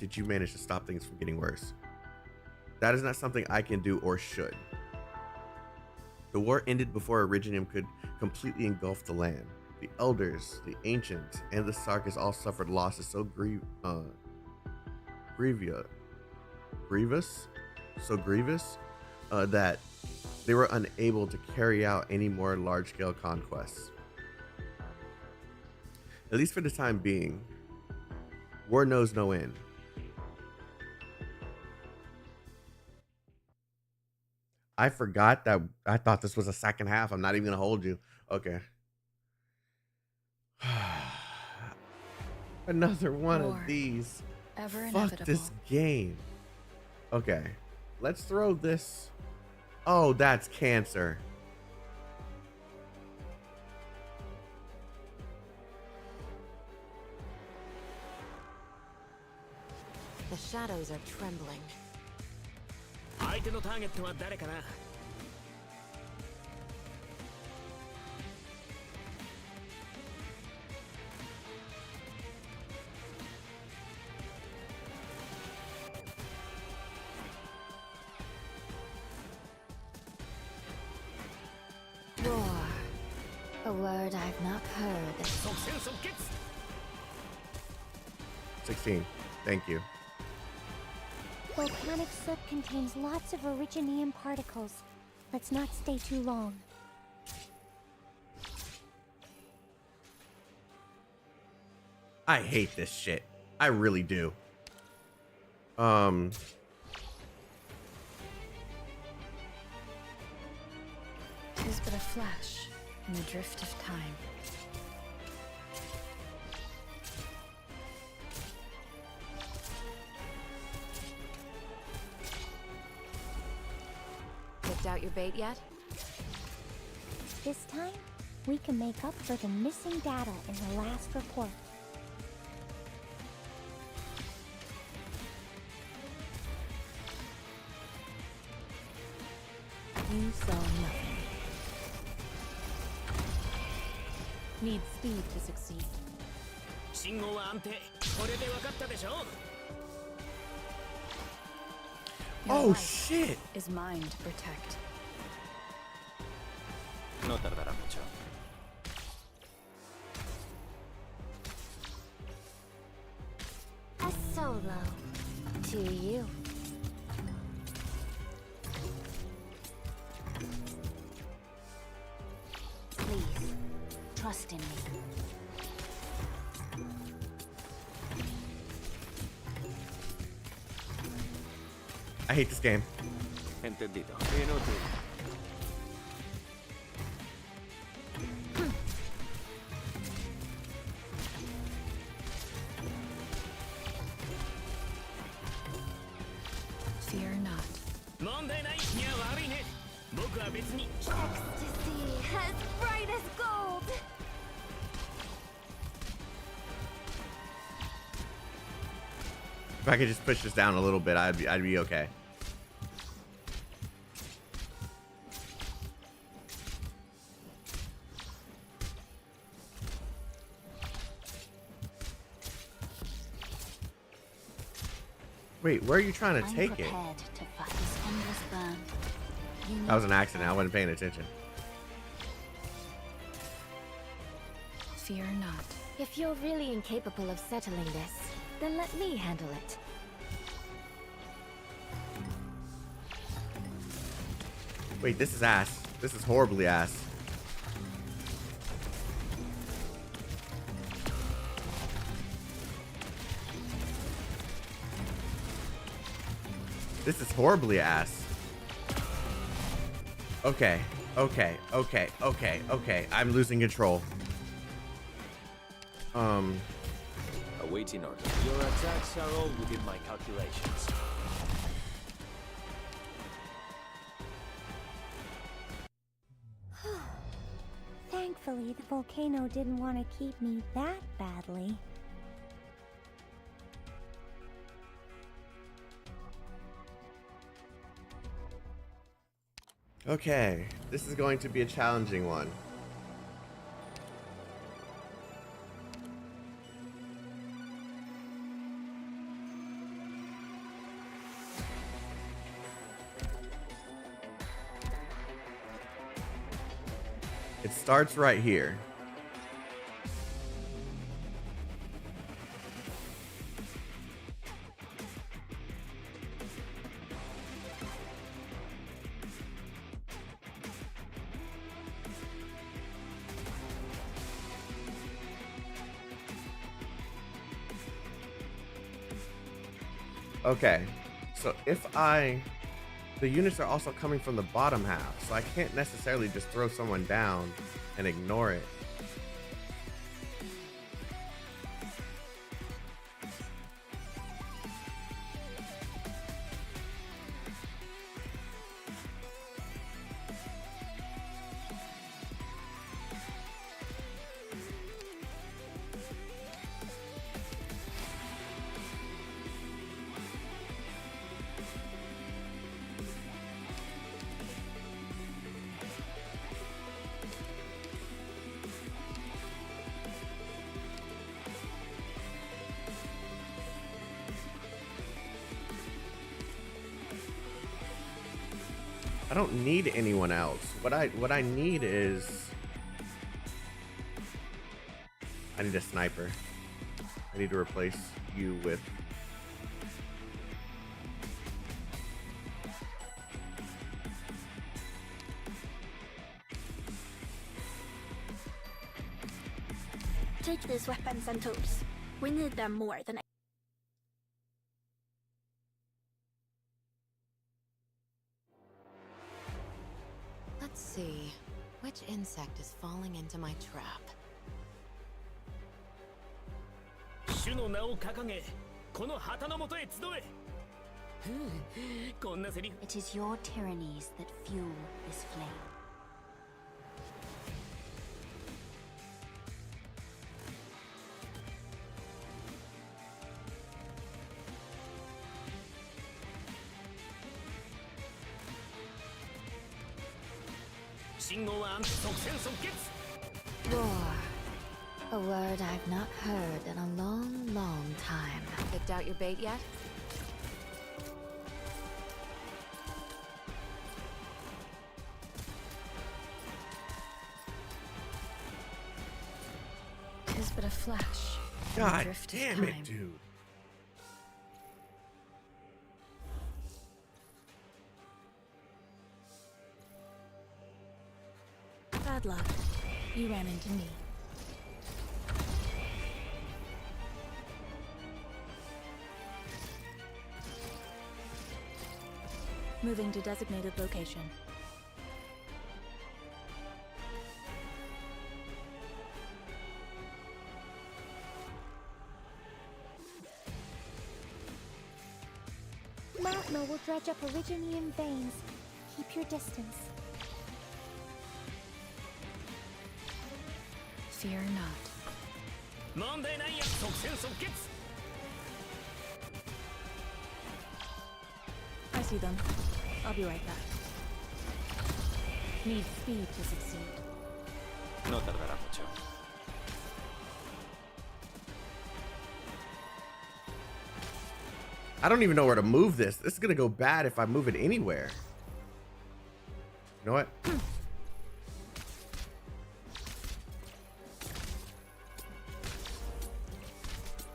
Did you manage to stop things from getting worse? That is not something I can do or should. The war ended before Originium could completely engulf the land. The Elders, the Ancients, and the Sarkis all suffered losses so grievous that they were unable to carry out any more large-scale conquests. At least for the time being, war knows no end. I forgot that. I thought this was a second half. I'm not even gonna hold you. Okay. Another one War. of these. Ever Fuck inevitable. this game. Okay. Let's throw this. Oh, that's cancer. The shadows are trembling. 相手のターゲットは誰かな。Roar. A word I've not heard. 即戦即決 16. Thank you. Volcanic soot contains lots of originium particles. Let's not stay too long. I hate this shit. I really do. Tis but a flash in the drift of time. Picked out your bait yet? This time, we can make up for the missing data in the last report. You saw nothing. Need speed to succeed. 信号は安定これで分かったでしょ Oh shit! Is mine to protect. No tardará mucho A solo. To you. Please, trust in me. I hate this game. entendido inútil Fear not. 問題ないいや悪いね僕は別に Ecstasy, as bright as gold. If I could just push this down a little bit, I'd be okay. Wait, where are you trying to take it? Prepared to fight this endless burn. You That was an accident. I wasn't paying attention. Fear not. If you're really incapable of settling this, then let me handle it. Wait, this is ass. This is horribly ass. This is horribly ass. Okay, okay, okay, okay, okay. I'm losing control. awaiting order your attacks are all within my calculations Thankfully, the volcano didn't want to keep me that badly. Okay, this is going to be a challenging one. It starts right here. Okay, so if the units are also coming from the bottom half, so I can't necessarily just throw someone down and ignore it. I don't need anyone else. What I need is I need a sniper. I need to replace you with... Take these weapons and tools. We need them more than... Let's see. Which insect is falling into my trap? 主の名を掲げ、この旗の下へ集え。こんなセリフ。It is your tyrannies that fuel this flame. Roar. A word I've not heard in a long, long time. Picked out your bait yet? Tis but a flash. God Drift of damn time. it, dude. Bad luck. You ran into me. Moving to designated location. Magma will dredge up Originium veins. Keep your distance. Fear not. 問題ないや、即戦即決。 I see them. I'll be right back. Need speed to succeed. No tardará mucho. I don't even know where to move this. This is gonna go bad if I move it anywhere. You know what?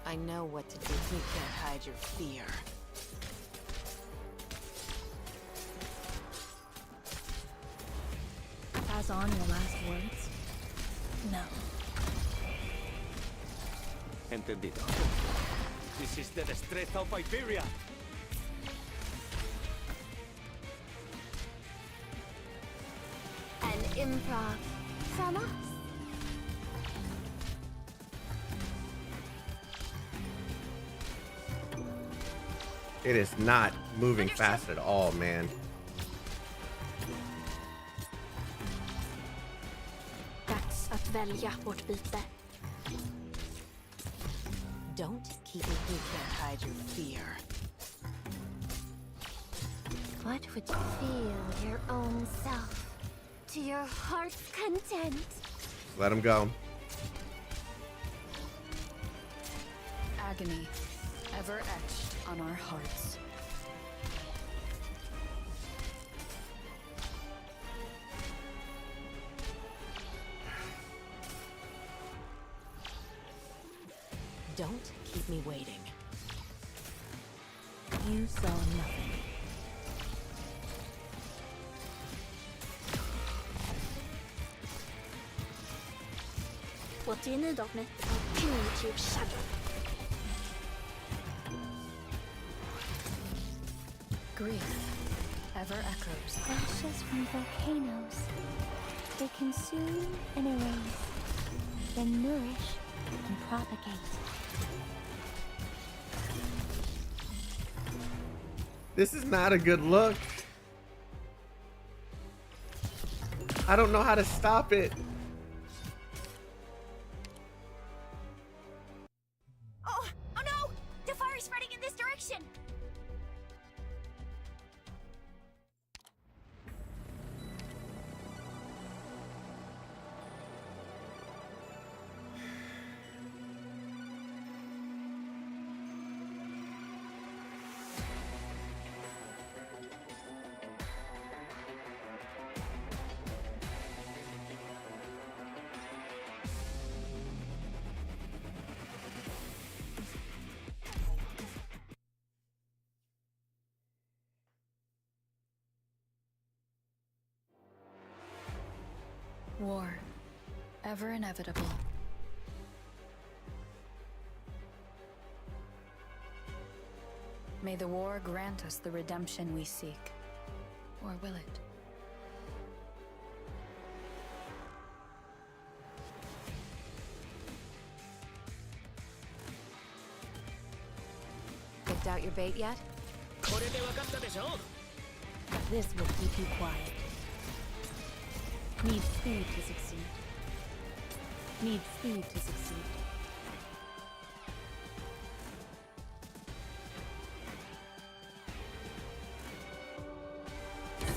I know what to do. You can't hide your fear. Pass on your last words? No. Entendido. This is the strength of Hyperia. An improv from us. It is not moving fast at all, man. Dags att välja vårt byte. Don't keep me. You can't hide your fear. What would you feel your own self to your heart's content? Let him go. Agony, ever etched on our hearts. Don't keep me waiting. You saw nothing. What do you need of me? I'll kill you to your shadow. Grief ever echoes. Ashes from volcanoes. They consume and erase, then nourish and propagate. This is not a good look. I don't know how to stop it. Oh no! The fire is spreading in this direction! War. Ever inevitable. May the war grant us the redemption we seek. Or will it? Picked out your bait yet? これで分かったでしょ This will keep you quiet. Need speed to succeed. Need speed to succeed.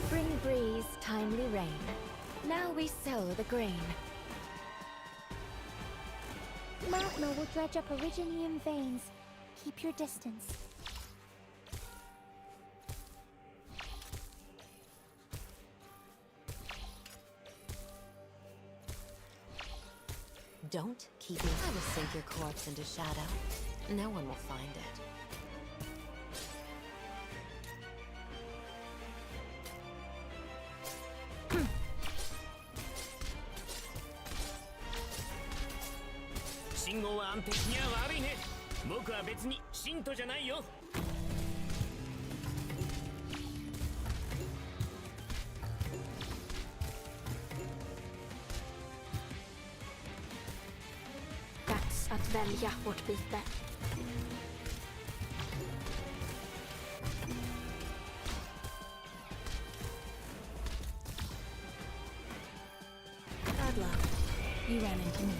Spring breeze, timely rain. Now we sow the grain. Magma will dredge up Originium veins. Keep your distance. Don't keep it. I will sink your corpse into shadow. No one will find it. Dags att välja vårt byte. Bad luck. You ran into me.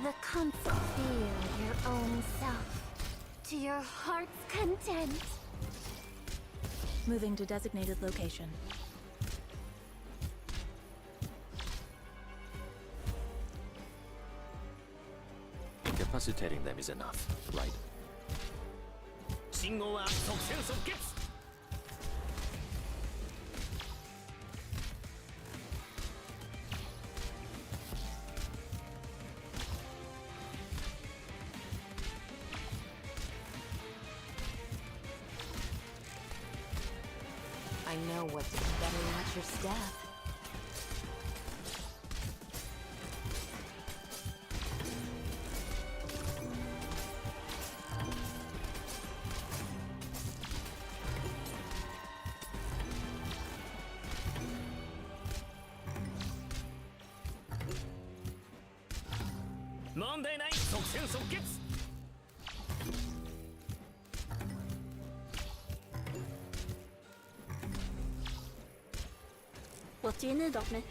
The comfort, feel your own self to your heart's content. Moving to designated location. Incapacitating them is enough, right? 信号は即戦即決 I know what to better watch your step. What do you need of me?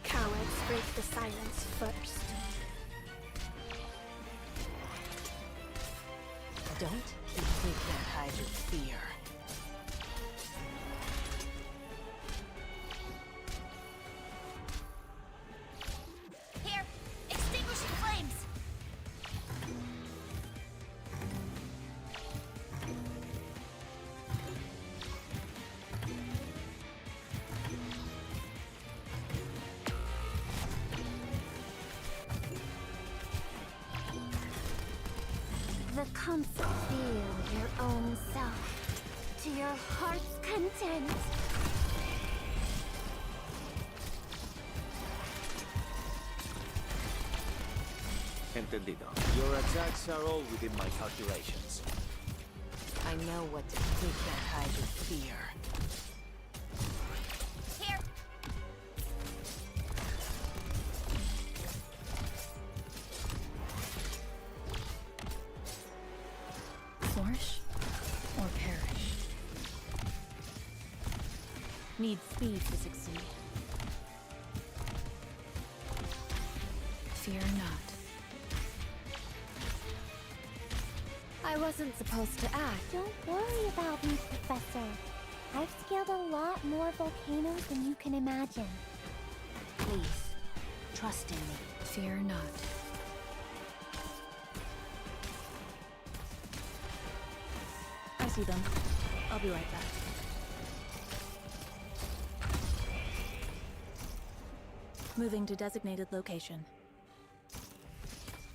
Cowards break the silence first. Don't you can't hide your fear. Here, extinguishing flames. The comfort, feel your own self to your heart's content. Entendido. Your attacks are all within my calculations. I know what to do. You can't hide your fear. Here, Flourish or perish. Need speed to succeed. Fear not. I wasn't supposed to act. Don't worry about me, Professor. I've scaled a lot more volcanoes than you can imagine. Please, trust in me. Fear not. I see them. I'll be right back. Moving to designated location.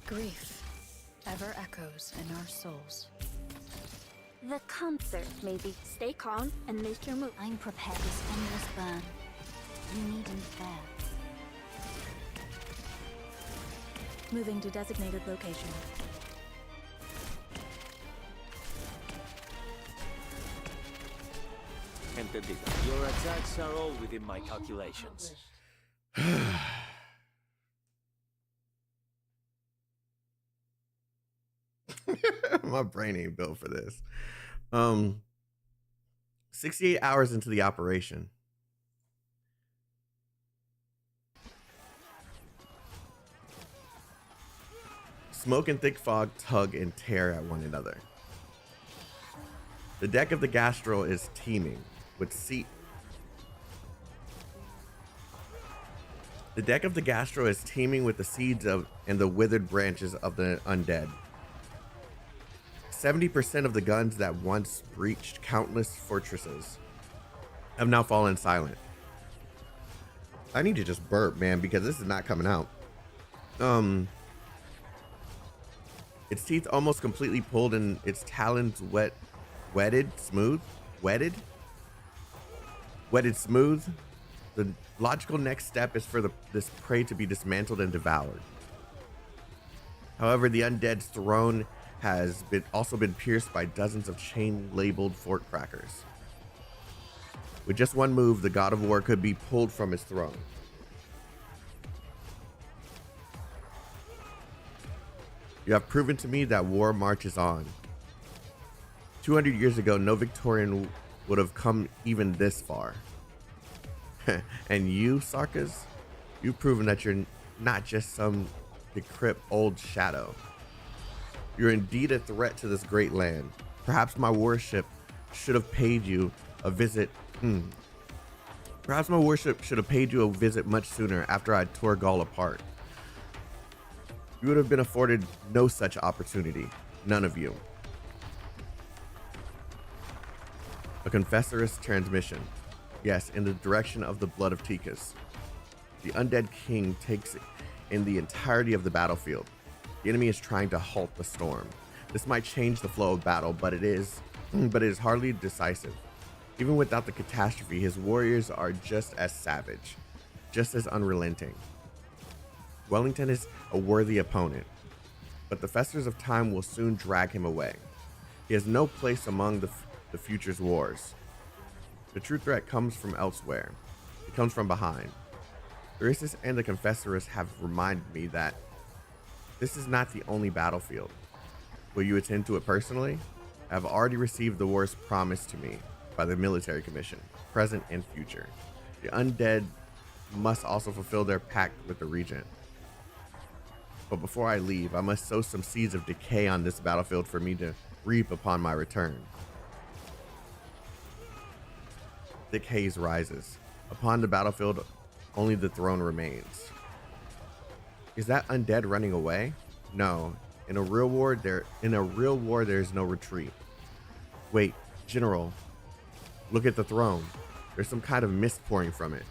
Grief ever echoes in our souls. The concert, maybe. Stay calm and make your move. I'm prepared. This endless burn. You needn't fear. Moving to designated location. Entendido. Your attacks are all within my calculations. My brain ain't built for this. 68 hours into the operation. Smoke and thick fog tug and tear at one another. The deck of the Gastro is teeming with The deck of the Gastro is teeming with the seeds of and the withered branches of the undead. 70% of the guns that once breached countless fortresses have now fallen silent. I need to just burp, man, because this is not coming out. Its teeth almost completely pulled and its talons wetted smooth. The logical next step is for this prey to be dismantled and devoured. However, the undead's throne has also been pierced by dozens of chain-labeled fort crackers. With just one move, the god of war could be pulled from his throne. You have proven to me that war marches on. 200 years ago, no Victorian would have come even this far. And you, Sarkas, you've proven that you're not just some decrepit old shadow. You're indeed a threat to this great land. Perhaps my warship should have paid you a visit. Perhaps my warship should have paid you a visit much sooner after I tore Gaul apart. You would have been afforded no such opportunity. None of you. A Confessor's transmission. Yes, in the direction of the blood of Tikas. The undead king takes in the entirety of the battlefield. The enemy is trying to halt the storm. This might change the flow of battle, but it is hardly decisive. Even without the catastrophe, his warriors are just as savage, just as unrelenting. Wellington is a worthy opponent, but the festers of time will soon drag him away. He has no place among the future's wars. The true threat comes from elsewhere. It comes from behind. Thyrsis and the Confessors have reminded me that this is not the only battlefield. Will you attend to it personally? I have already received the wars promised to me by the military commission, present and future. The undead must also fulfill their pact with the regent. But before I leave, I must sow some seeds of decay on this battlefield for me to reap upon my return. Thick haze rises. Upon the battlefield, only the throne remains. Is that undead running away? No. In a real war, there is no retreat. Wait, General. Look at the throne. There's some kind of mist pouring from it.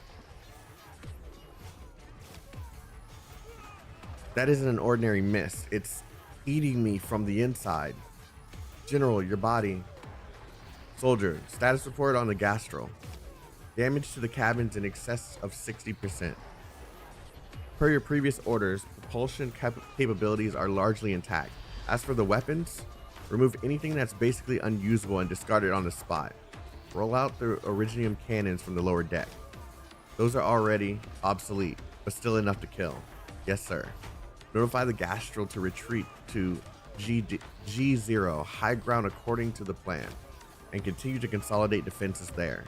That isn't an ordinary mist. It's eating me from the inside. General, your body. Soldier, status report on the Gastro. Damage to the cabins in excess of 60%. Per your previous orders, propulsion capabilities are largely intact. As for the weapons, remove anything that's basically unusable and discard it on the spot. Roll out the Originium cannons from the lower deck. Those are already obsolete, but still enough to kill. Yes, sir. Notify the Gastro to retreat to G0, high ground according to the plan, and continue to consolidate defenses there.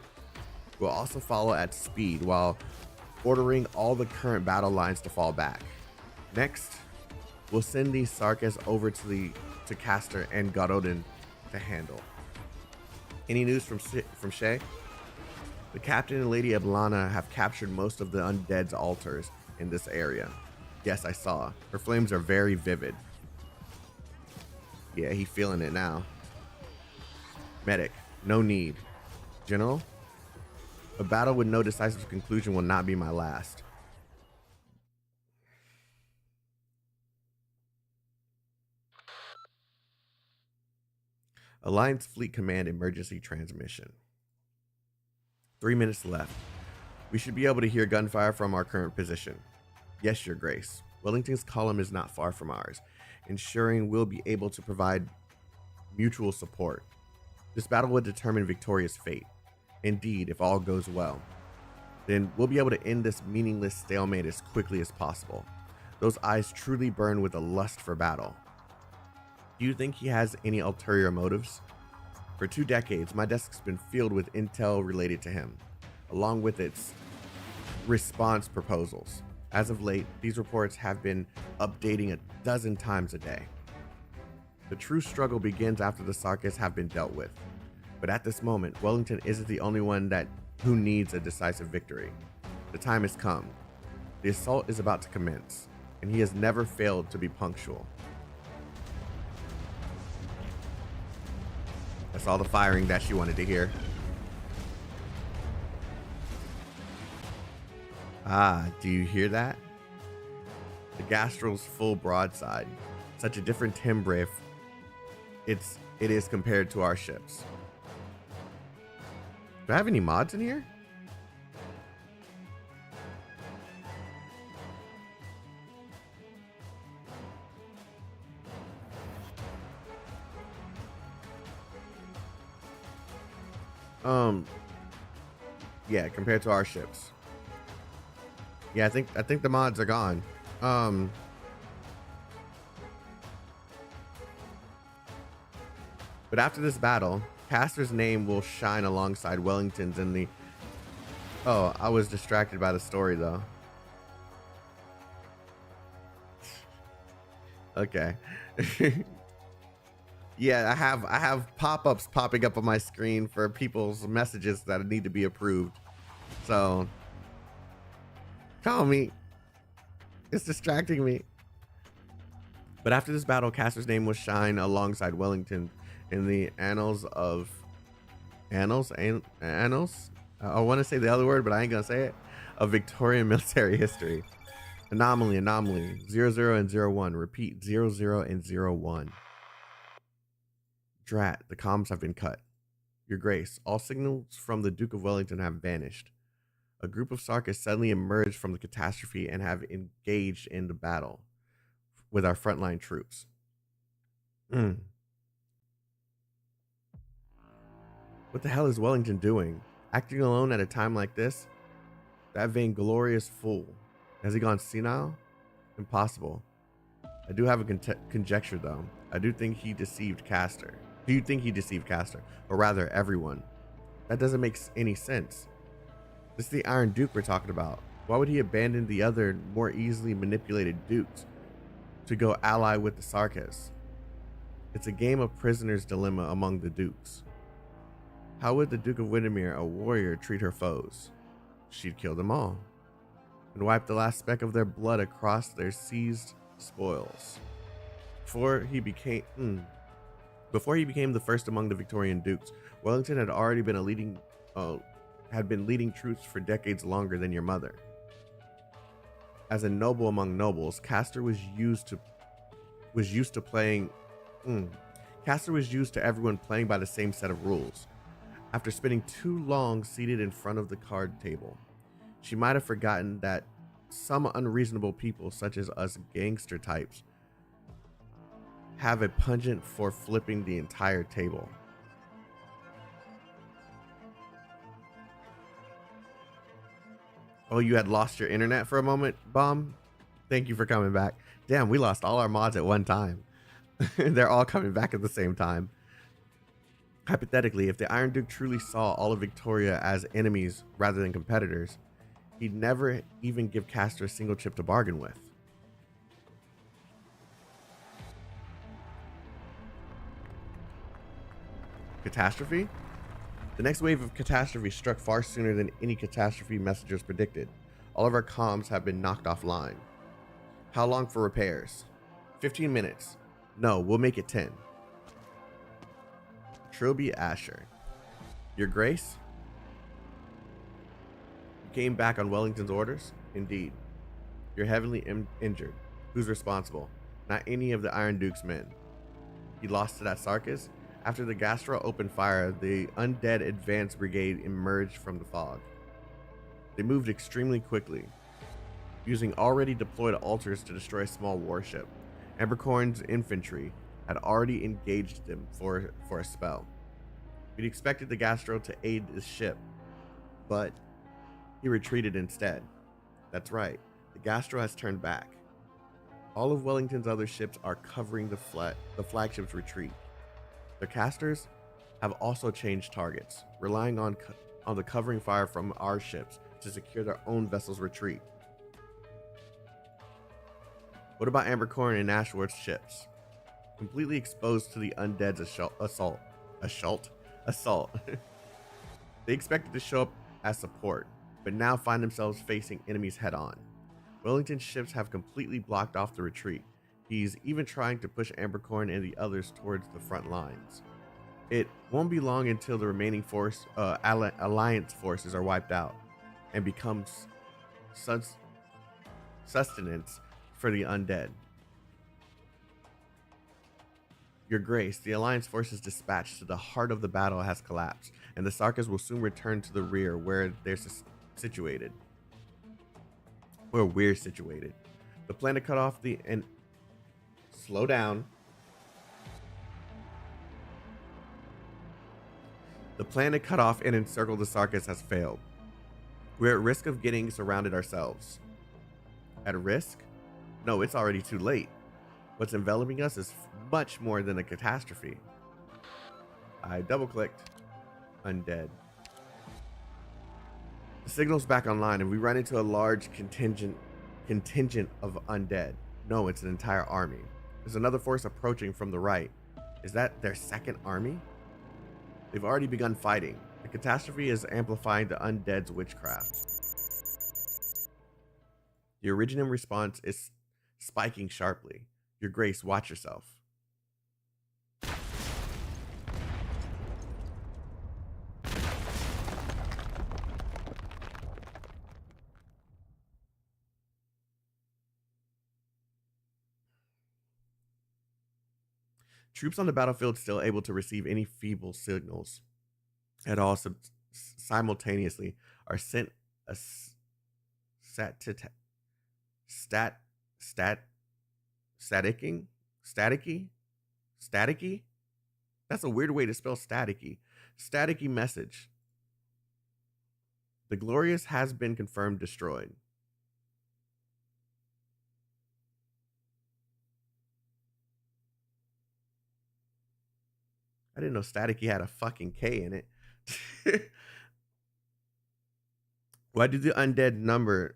We'll also follow at speed while ordering all the current battle lines to fall back. Next, we'll send these Sarkas over to Castor and Gododin to handle. Any news from Shay? The captain and Lady Eblana have captured most of the undead's altars in this area. Yes, I saw. Her flames are very vivid. Yeah, he's feeling it now. Medic, no need. General? A battle with no decisive conclusion will not be my last. Alliance Fleet Command emergency transmission. 3 minutes left. We should be able to hear gunfire from our current position. Yes, Your Grace. Wellington's column is not far from ours, ensuring we'll be able to provide mutual support. This battle will determine Victoria's fate. Indeed, if all goes well, then we'll be able to end this meaningless stalemate as quickly as possible. Those eyes truly burn with a lust for battle. Do you think he has any ulterior motives? For 2 decades, my desk's been filled with intel related to him, along with its response proposals. As of late, these reports have been updating a dozen times a day. The true struggle begins after the Sarkists have been dealt with. But at this moment, Wellington isn't the only one who needs a decisive victory. The time has come. The assault is about to commence, and he has never failed to be punctual. That's all the firing that she wanted to hear. Ah, do you hear that? The Gastrel's full broadside. Such a different timbre it is compared to our ships. Do I have any mods in here? Yeah, compared to our ships. Yeah, I think the mods are gone. But after this battle, Castor's name will shine alongside Wellington's in the... Oh, I was distracted by the story though. Okay. Yeah, I have pop-ups popping up on my screen for people's messages that need to be approved. So call me. It's distracting me. But after this battle, Castor's name will shine alongside Wellington in the annals. I want to say the other word, but I ain't gonna say it. Of Victorian military history. Anomaly, 00 and 01. Repeat, 00 and 01. Drat, the comms have been cut. Your Grace, all signals from the Duke of Wellington have vanished. A group of Sarkists suddenly emerged from the catastrophe and have engaged in the battle with our frontline troops. What the hell is Wellington doing? Acting alone at a time like this? That vainglorious fool. Has he gone senile? Impossible. I do have a conjecture though. I do think he deceived Castor. Do you think he deceived Castor? Or rather, everyone? That doesn't make any sense. This is the Iron Duke we're talking about. Why would he abandon the other, more easily manipulated dukes to go ally with the Sarkists? It's a game of prisoner's dilemma among the dukes. How would the Duke of Windermere, a warrior, treat her foes? She'd kill them all and wipe the last speck of their blood across their seized spoils. Before he became the first among the Victorian dukes, Wellington had already been leading troops for decades longer than your mother. As a noble among nobles, Castor was used to everyone playing by the same set of rules. After spending too long seated in front of the card table, she might have forgotten that some unreasonable people, such as us gangster types, have a penchant for flipping the entire table. Oh, you had lost your internet for a moment, Bomb? Thank you for coming back. Damn, we lost all our mods at one time. They're all coming back at the same time. Hypothetically, if the Iron Duke truly saw all of Victoria as enemies rather than competitors, he'd never even give Castor a single chip to bargain with. Catastrophe? The next wave of catastrophe struck far sooner than any catastrophe messengers predicted. All of our comms have been knocked offline. How long for repairs? 15 minutes. No, we'll make it 10. Trilby Asher. Your Grace? You came back on Wellington's orders? Indeed. You're heavily injured. Who's responsible? Not any of the Iron Duke's men. He lost to that Sarkis? After the Gastro opened fire, the undead advance brigade emerged from the fog. They moved extremely quickly, using already deployed altars to destroy a small warship. Ambercorn's infantry had already engaged them for a spell. We'd expected the Gastro to aid the ship, but he retreated instead. That's right, the Gastro has turned back. All of Wellington's other ships are covering the flagship's retreat. Their casters have also changed targets, relying on the covering fire from our ships to secure their own vessel's retreat. What about Ambercorn and Ashworth's ships? Completely exposed to the undead's assault. They expected to show up as support, but now find themselves facing enemies head-on. Wellington's ships have completely blocked off the retreat. He's even trying to push Ambercorn and the others towards the front lines. It won't be long until the remaining alliance forces are wiped out and becomes sustenance for the undead. Your Grace, the Alliance forces dispatched to the heart of the battle has collapsed, and the Sarkas will soon return to the rear where they're situated. Where we're situated. The plan to cut off slow down. The plan to cut off and encircle the Sarkas has failed. We're at risk of getting surrounded ourselves. At risk? No, it's already too late. What's enveloping us is much more than a catastrophe. I double-clicked. Undead. The signal's back online and we run into a large contingent of undead. No, it's an entire army. There's another force approaching from the right. Is that their second army? They've already begun fighting. The catastrophe is amplifying the undead's witchcraft. The Originium response is spiking sharply. Your Grace, watch yourself. Troops on the battlefield still able to receive any feeble signals at all simultaneously are sent a staticky. That's a weird way to spell staticky message. The Glorious has been confirmed destroyed. I didn't know staticky had a fucking K in it. Why do the undead number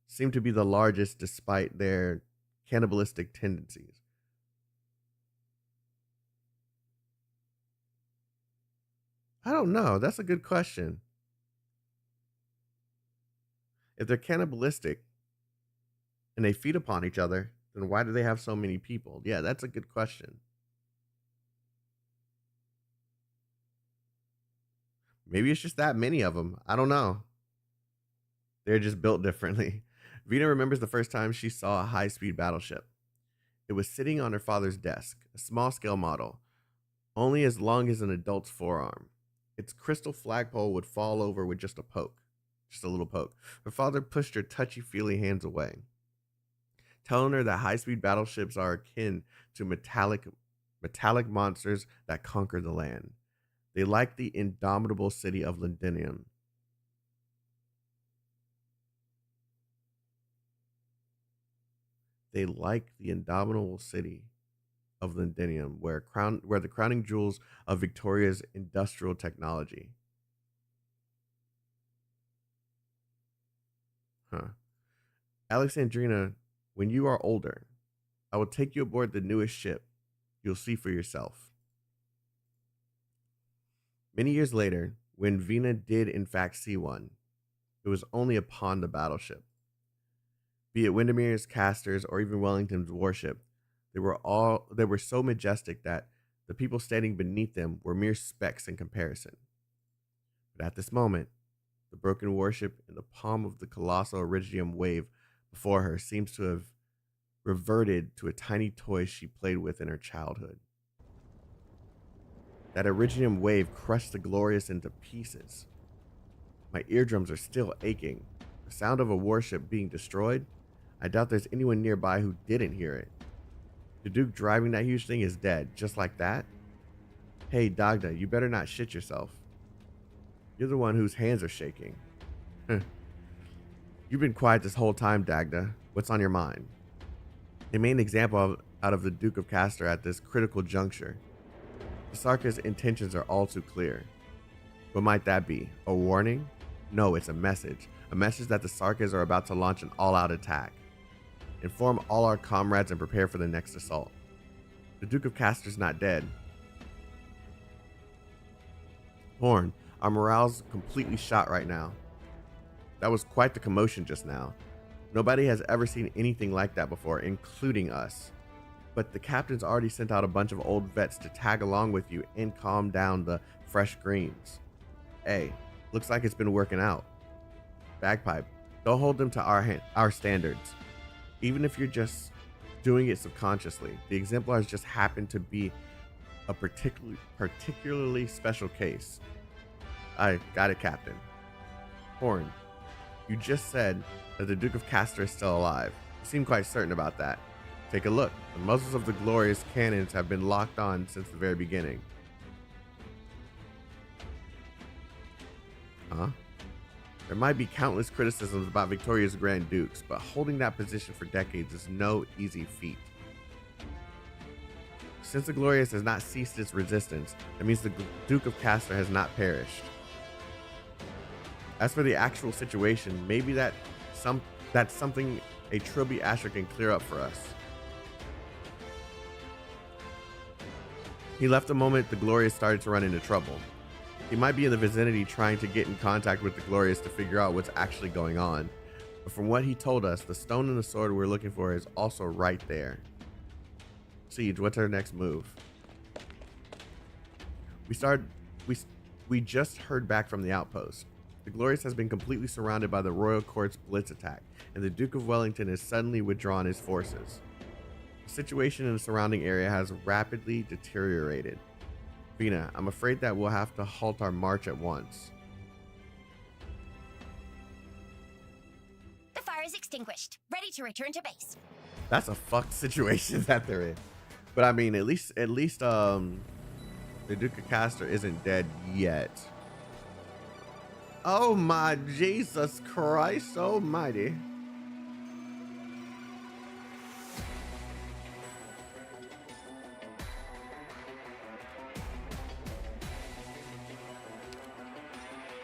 seem to be the largest despite their cannibalistic tendencies? I don't know. That's a good question. If they're cannibalistic and they feed upon each other, then why do they have so many people? Yeah, that's a good question. Maybe it's just that many of them. I don't know. They're just built differently. Vina remembers the first time she saw a high-speed battleship. It was sitting on her father's desk, a small-scale model, only as long as an adult's forearm. Its crystal flagpole would fall over with just a little poke. Her father pushed her touchy-feely hands away, telling her that high-speed battleships are akin to metallic monsters that conquer the land. They like the indomitable city of Londinium. They like the indomitable city of Londinium, where the crowning jewels of Victoria's industrial technology. Alexandrina, when you are older, I will take you aboard the newest ship. You'll see for yourself. Many years later, when Vina did in fact see one, it was only upon the battleship. Be it Windermere's casters or even Wellington's warship, they were so majestic that the people standing beneath them were mere specks in comparison. But at this moment, the broken warship in the palm of the colossal Iridium wave before her seems to have reverted to a tiny toy she played with in her childhood. That Iridium wave crushed the Glorious into pieces. My eardrums are still aching. The sound of a warship being destroyed? I doubt there's anyone nearby who didn't hear it. The Duke driving that huge thing is dead, just like that? Hey, Dagda, you better not shit yourself. You're the one whose hands are shaking. You've been quiet this whole time, Dagda. What's on your mind? They made an example out of the Duke of Castor at this critical juncture. The Sarka's intentions are all too clear. What might that be? A warning? No, it's a message. A message that the Sarkas are about to launch an all-out attack. Inform all our comrades and prepare for the next assault. The Duke of Castor's not dead. Horn, our morale's completely shot right now. That was quite the commotion just now. Nobody has ever seen anything like that before, including us. But the captain's already sent out a bunch of old vets to tag along with you and calm down the fresh greens. Hey, looks like it's been working out. Bagpipe, don't hold them to our standards. Even if you're just doing it subconsciously, the Exemplars just happen to be a particularly special case. I got it, Captain. Horn, you just said that the Duke of Castor is still alive. You seem quite certain about that. Take a look. The muzzles of the Glorious cannons have been locked on since the very beginning. Huh? There might be countless criticisms about Victoria's Grand Dukes, but holding that position for decades is no easy feat. Since the Glorious has not ceased its resistance, that means the Duke of Castor has not perished. As for the actual situation, maybe that's something a Trilby Asher can clear up for us. He left the moment the Glorious started to run into trouble. He might be in the vicinity trying to get in contact with the Glorious to figure out what's actually going on. But from what he told us, the stone and the sword we're looking for is also right there. Siege, what's our next move? We just heard back from the outpost. The Glorious has been completely surrounded by the Royal Court's blitz attack, and the Duke of Wellington has suddenly withdrawn his forces. The situation in the surrounding area has rapidly deteriorated. Vina, I'm afraid that we'll have to halt our march at once. The fire is extinguished. Ready to return to base. That's a fucked situation that they're in. But I mean, at least the Duke of Castor isn't dead yet. Oh my Jesus Christ almighty.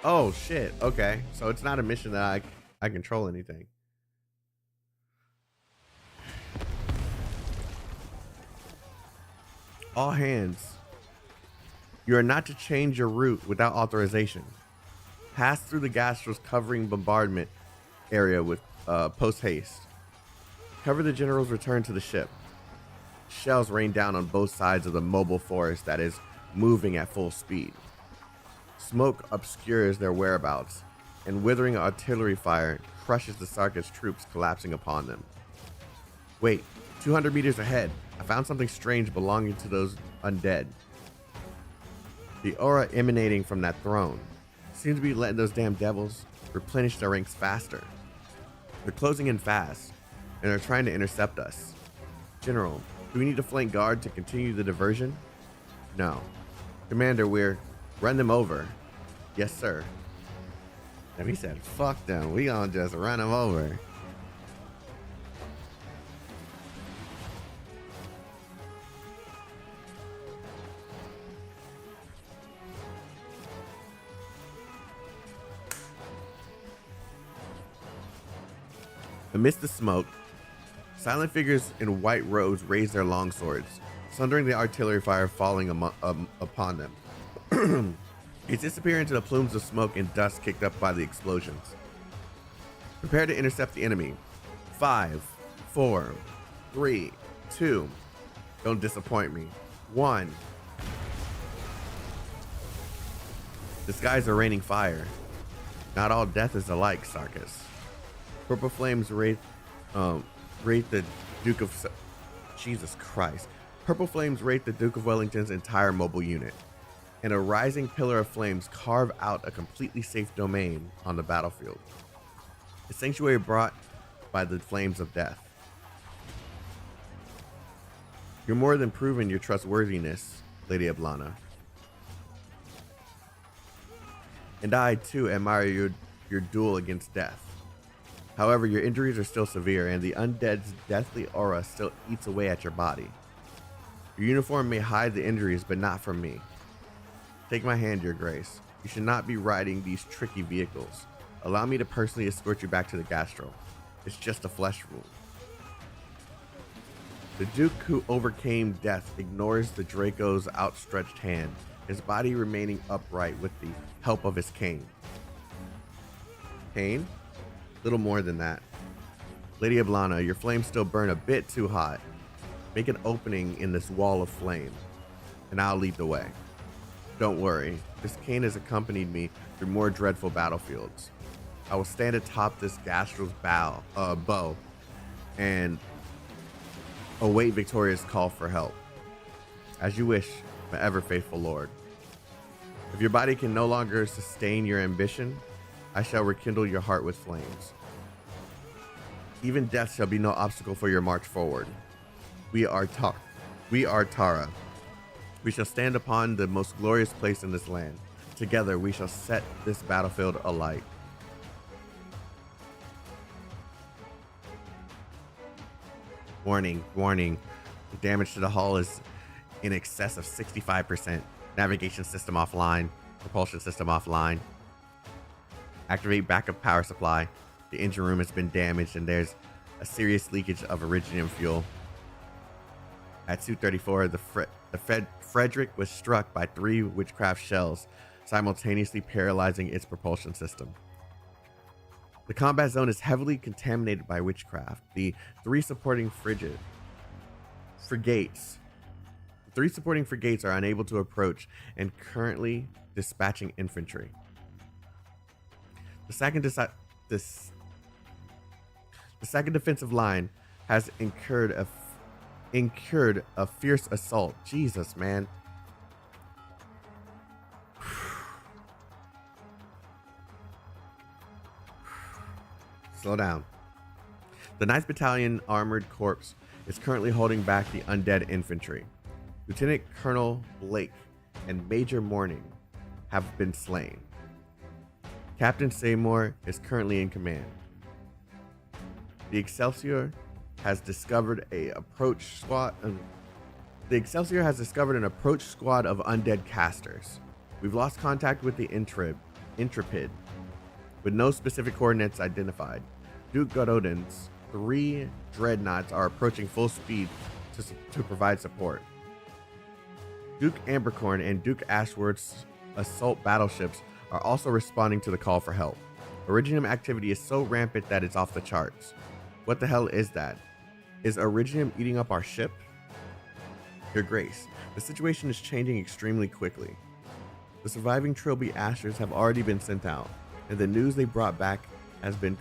Oh shit. Okay. So it's not a mission that I control anything. All hands. You are not to change your route without authorization. Pass through the Gastros covering bombardment area with post haste. Cover the general's return to the ship. Shells rain down on both sides of the mobile forest that is moving at full speed. Smoke obscures their whereabouts, and withering artillery fire crushes the Sarka's troops collapsing upon them. Wait, 200 meters ahead, I found something strange belonging to those undead. The aura emanating from that throne seems to be letting those damn devils replenish their ranks faster. They're closing in fast, and they're trying to intercept us. General, do we need to flank guard to continue the diversion? No. Commander, we're run them over. Yes, sir. And he said, fuck them. We gonna just run them over. Amidst the smoke, silent figures in white robes raise their longswords, sundering the artillery fire falling upon them. They disappear into the plumes of smoke and dust kicked up by the explosions. Prepare to intercept the enemy. 5, 4, 3, 2. Don't disappoint me. 1. The skies are raining fire. Not all death is alike, Sarkis. Purple flames wraith the Duke of... Jesus Christ. Purple flames wraith the Duke of Wellington's entire mobile unit. and a rising pillar of flames carve out a completely safe domain on the battlefield. A sanctuary brought by the flames of death. You're more than proven your trustworthiness, Lady Ablana. And I, too, admire your duel against death. However, your injuries are still severe, and the undead's deathly aura still eats away at your body. Your uniform may hide the injuries, but not from me. Take my hand, Your Grace. You should not be riding these tricky vehicles. Allow me to personally escort you back to the Gastro. It's just a flesh wound. The Duke who overcame death ignores the Draco's outstretched hand, his body remaining upright with the help of his cane. Cane? Little more than that. Lady Ablana, your flames still burn a bit too hot. Make an opening in this wall of flame, and I'll lead the way. Don't worry, this cane has accompanied me through more dreadful battlefields. I will stand atop this Gastro's bow and await Victoria's call for help. As you wish, my ever faithful lord. If your body can no longer sustain your ambition, I shall rekindle your heart with flames. Even death shall be no obstacle for your march forward. We are Tara. We shall stand upon the most glorious place in this land. Together we shall set this battlefield alight. Warning, warning. The damage to the hull is in excess of 65%. Navigation system offline. Propulsion system offline. Activate backup power supply. The engine room has been damaged and there's a serious leakage of Originium fuel. At 2:34, the Frederick was struck by 3 witchcraft shells, simultaneously paralyzing its propulsion system. The combat zone is heavily contaminated by witchcraft. The 3 supporting frigates are unable to approach and currently dispatching infantry. The second defensive line has incurred a fierce assault. Jesus, man. Slow down. The 9th Battalion Armored Corps is currently holding back the undead infantry. Lieutenant Colonel Blake and Major Morning have been slain. Captain Seymour is currently in command. The Excelsior has discovered an approach squad of undead casters. We've lost contact with the Intrepid, with no specific coordinates identified. Duke Gododin's 3 dreadnoughts are approaching full speed to provide support. Duke Ambercorn and Duke Ashworth's assault battleships are also responding to the call for help. Originium activity is so rampant that it's off the charts. What the hell is that? Is Originium eating up our ship? Your Grace, the situation is changing extremely quickly. The surviving Trilby Ashers have already been sent out, and the news they brought back has been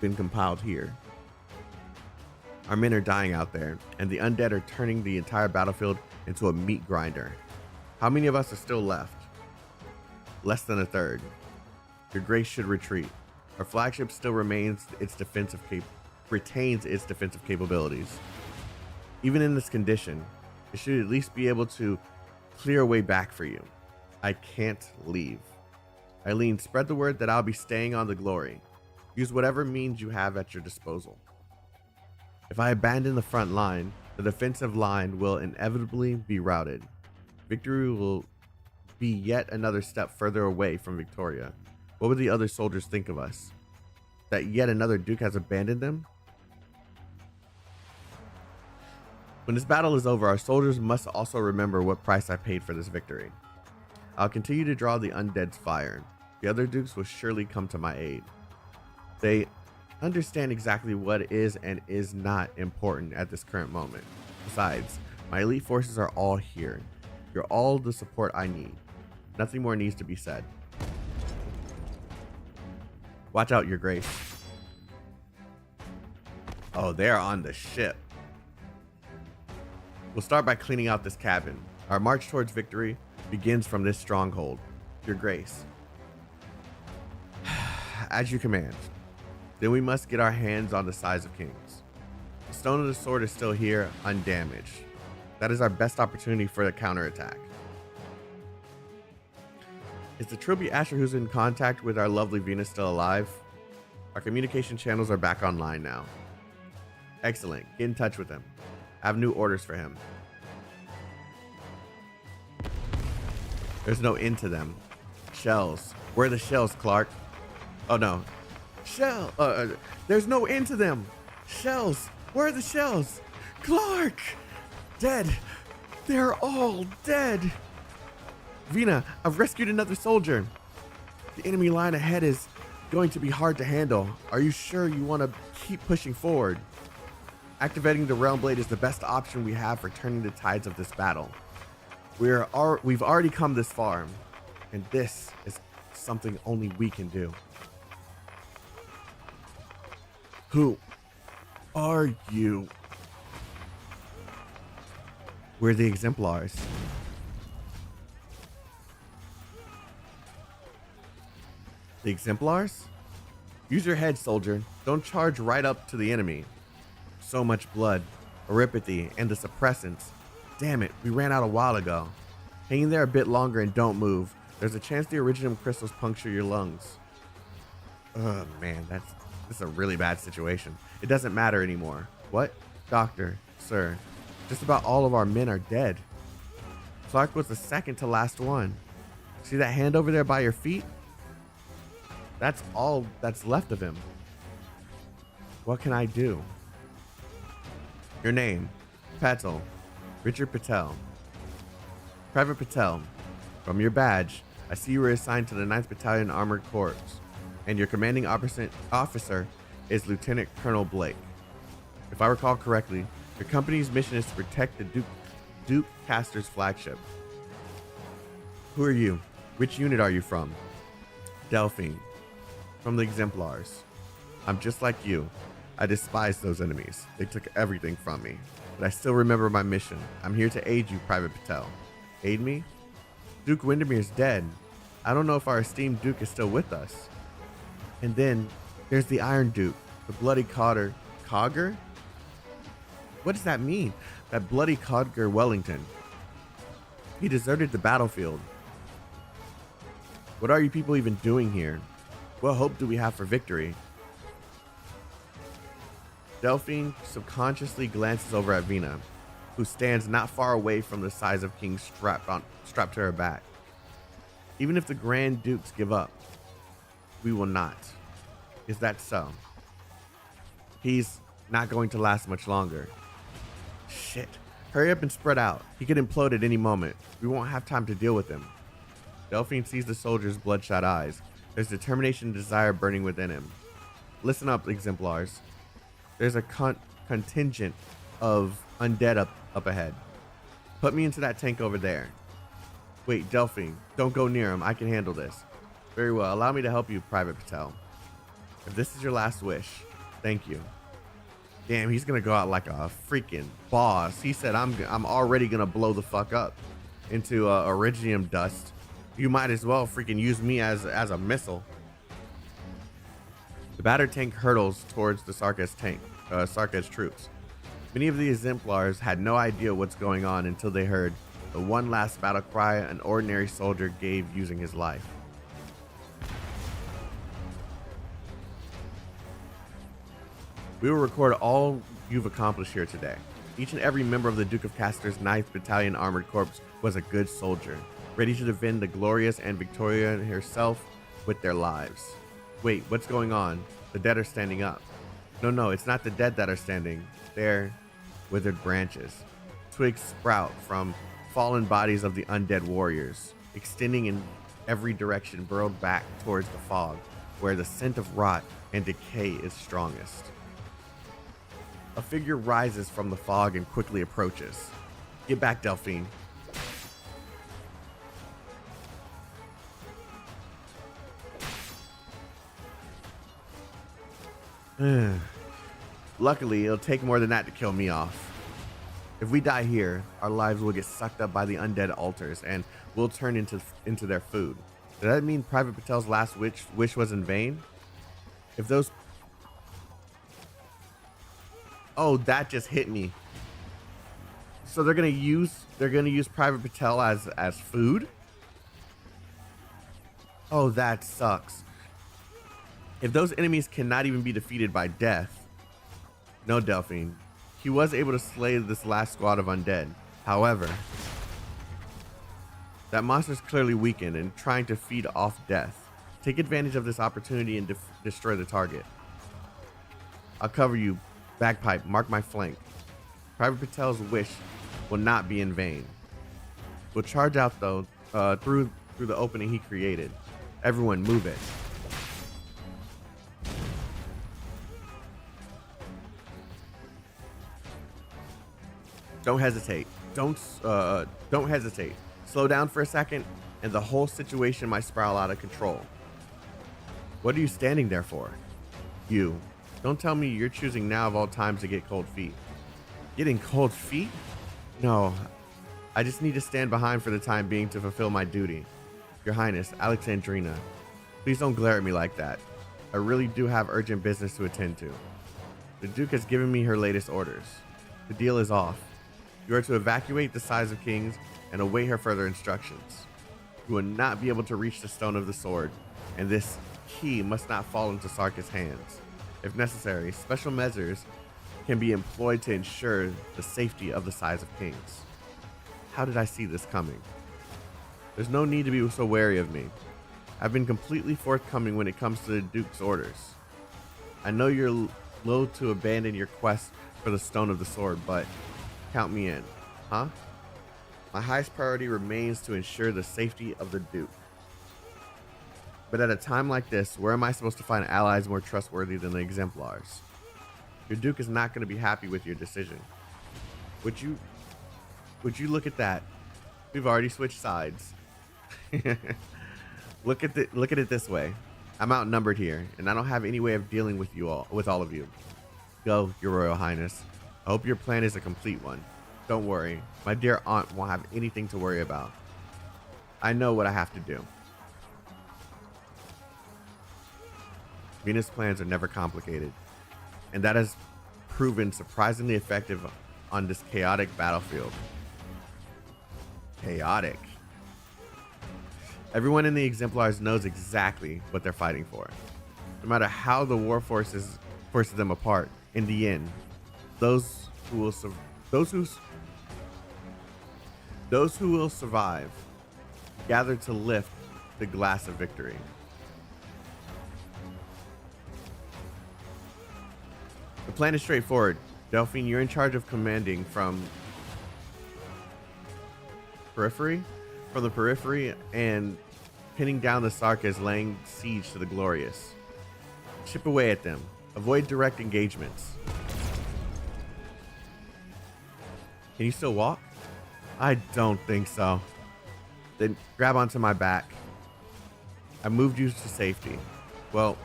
compiled here. Our men are dying out there, and the undead are turning the entire battlefield into a meat grinder. How many of us are still left? Less than a third. Your Grace should retreat. Our flagship still retains its defensive capabilities. Even in this condition, it should at least be able to clear a way back for you. I can't leave. Eileen, spread the word that I'll be staying on the Glory. Use whatever means you have at your disposal. If I abandon the front line, the defensive line will inevitably be routed. Victory will be yet another step further away from Victoria. What would the other soldiers think of us? That yet another Duke has abandoned them? When this battle is over, our soldiers must also remember what price I paid for this victory. I'll continue to draw the undead's fire. The other Dukes will surely come to my aid. They understand exactly what is and is not important at this current moment. Besides, my elite forces are all here. You're all the support I need. Nothing more needs to be said. Watch out, Your Grace. Oh, they're on the ship. We'll start by cleaning out this cabin. Our march towards victory begins from this stronghold, your grace. As you command. Then we must get our hands on the size of kings. The stone of the sword is still here, undamaged. That is our best opportunity for a counterattack. Is the Trilby Asher who's in contact with our lovely Venus still alive? Our communication channels are back online now. Excellent. Get in touch with him. I have new orders for him. There's no end to them. Shells. Where are the shells, Clark? Oh no. There's no end to them. Shells. Where are the shells? Clark! Dead. They're all dead. Vina, I've rescued another soldier. The enemy line ahead is going to be hard to handle. Are you sure you want to keep pushing forward? Activating the Realm Blade is the best option we have for turning the tides of this battle. We've already come this far, and this is something only we can do. Who are you? We're the Exemplars. The Exemplars? Use your head, soldier. Don't charge right up to the enemy. So much blood, eripathy, and the suppressants. Damn it, we ran out a while ago. Hang in there a bit longer and don't move. There's a chance the Iridium crystals puncture your lungs. Oh man, this is a really bad situation. It doesn't matter anymore. What? Doctor, sir, just about all of our men are dead. Clark was the second to last one. See that hand over there by your feet? That's all that's left of him. What can I do? Your name? Patel. Richard Patel. Private Patel. From your badge, I see you were assigned to the 9th Battalion Armored Corps, and your commanding officer is Lieutenant Colonel Blake. If I recall correctly, your company's mission is to protect the Duke Caster's flagship. Who are you? Which unit are you from? Delphine. From the Exemplars. I'm just like you. I despise those enemies. They took everything from me. But I still remember my mission. I'm here to aid you, Private Patel. Aid me? Duke Windermere's dead. I don't know if our esteemed Duke is still with us. And then there's the Iron Duke, the bloody Codger. Cogger? What does that mean? That bloody Codger Wellington. He deserted the battlefield. What are you people even doing here? What hope do we have for victory? Delphine subconsciously glances over at Vina, who stands not far away from the size of king strapped to her back. Even if the Grand Dukes give up, we will not. Is that so? He's not going to last much longer. Shit. Hurry up and spread out. He could implode at any moment. We won't have time to deal with him. Delphine sees the soldier's bloodshot eyes. There's determination and desire burning within him. Listen up, Exemplars. There's a contingent of undead up ahead. Put me into that tank over there. Wait, Delphine, don't go near him. I can handle this. Very well. Allow me to help you, Private Patel. If this is your last wish, thank you. Damn, he's gonna go out like a freaking boss. He said, I'm already gonna blow the fuck up into iridium dust. You might as well freaking use me as a missile. The battered tank hurtles towards the Sarkaz troops. Many of the Exemplars had no idea what's going on until they heard the one last battle cry an ordinary soldier gave using his life. We will record all you've accomplished here today. Each and every member of the Duke of Caster's 9th Battalion Armored Corps was a good soldier, ready to defend the glorious and Victoria herself with their lives. Wait, what's going on? The dead are standing up. No, it's not the dead that are standing. They're withered branches. Twigs sprout from fallen bodies of the undead warriors, extending in every direction, burrowed back towards the fog, where the scent of rot and decay is strongest. A figure rises from the fog and quickly approaches. Get back, Delphine. Luckily, it'll take more than that to kill me off. If we die here, our lives will get sucked up by the undead altars and we'll turn into their food. Does that mean Private Patel's last wish was in vain? If those... Oh, that just hit me. So they're gonna use Private Patel as food? Oh, that sucks. If those enemies cannot even be defeated by death, no, Delphine. He was able to slay this last squad of undead. However, that monster's clearly weakened and trying to feed off death. Take advantage of this opportunity and destroy the target. I'll cover you. Bagpipe, mark my flank. Private Patel's wish will not be in vain. We'll charge out though through the opening he created. Everyone move it. Don't hesitate. Don't hesitate. Slow down for a second and the whole situation might spiral out of control. What are you standing there for? You. Don't tell me you're choosing now of all times to get cold feet. Getting cold feet? No. I just need to stand behind for the time being to fulfill my duty. Your Highness, Alexandrina, please don't glare at me like that. I really do have urgent business to attend to. The Duke has given me her latest orders. The deal is off. You are to evacuate the Sides of Kings and await her further instructions. You will not be able to reach the Stone of the Sword, and this key must not fall into Sarkis' hands. If necessary, special measures can be employed to ensure the safety of the Sides of Kings. How did I see this coming? There's no need to be so wary of me. I've been completely forthcoming when it comes to the Duke's orders. I know you're loath to abandon your quest for the Stone of the Sword, but count me in, huh? My highest priority remains to ensure the safety of the Duke. But at a time like this, where am I supposed to find allies more trustworthy than the Exemplars? Your Duke is not going to be happy with your decision. Would you look at that? We've already switched sides. Look at it this way. I'm outnumbered here, and I don't have any way of dealing with all of you. Go, Your Royal Highness. I hope your plan is a complete one. Don't worry, my dear aunt won't have anything to worry about. I know what I have to do. Venus' plans are never complicated, and that has proven surprisingly effective on this chaotic battlefield. Chaotic. Everyone in the Exemplars knows exactly what they're fighting for. No matter how the war forces them apart, in the end, those who will survive gather to lift the glass of victory. The plan is straightforward. Delphine, you're in charge of commanding from the periphery and pinning down the Sarkas laying siege to the Glorious. Chip away at them. Avoid direct engagements. Can you still walk? I don't think so. Then grab onto my back. I moved you to safety. Well,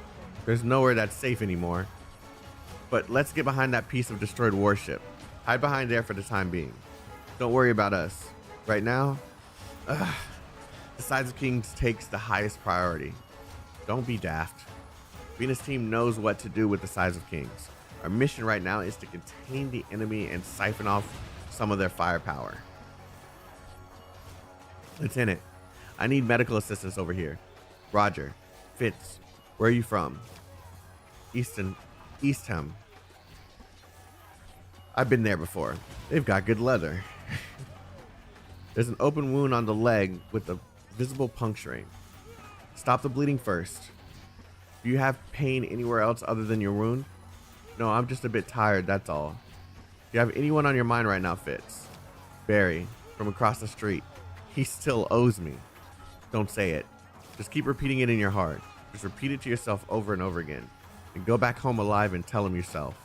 there's nowhere that's safe anymore. But let's get behind that piece of destroyed warship. Hide behind there for the time being. Don't worry about us. Right now, the Sides of Kings takes the highest priority. Don't be daft. Venus' team knows what to do with the Sides of Kings. Our mission right now is to contain the enemy and siphon off some of their firepower. Lieutenant, I need medical assistance over here. Roger. Fitz, where are you from? Eastham. I've been there before. They've got good leather. There's an open wound on the leg with a visible puncturing. Stop the bleeding first. Do you have pain anywhere else other than your wound? No, I'm just a bit tired, that's all. Do you have anyone on your mind right now, Fitz? Barry, from across the street. He still owes me. Don't say it. Just keep repeating it in your heart. Just repeat it to yourself over and over again. And go back home alive and tell him yourself.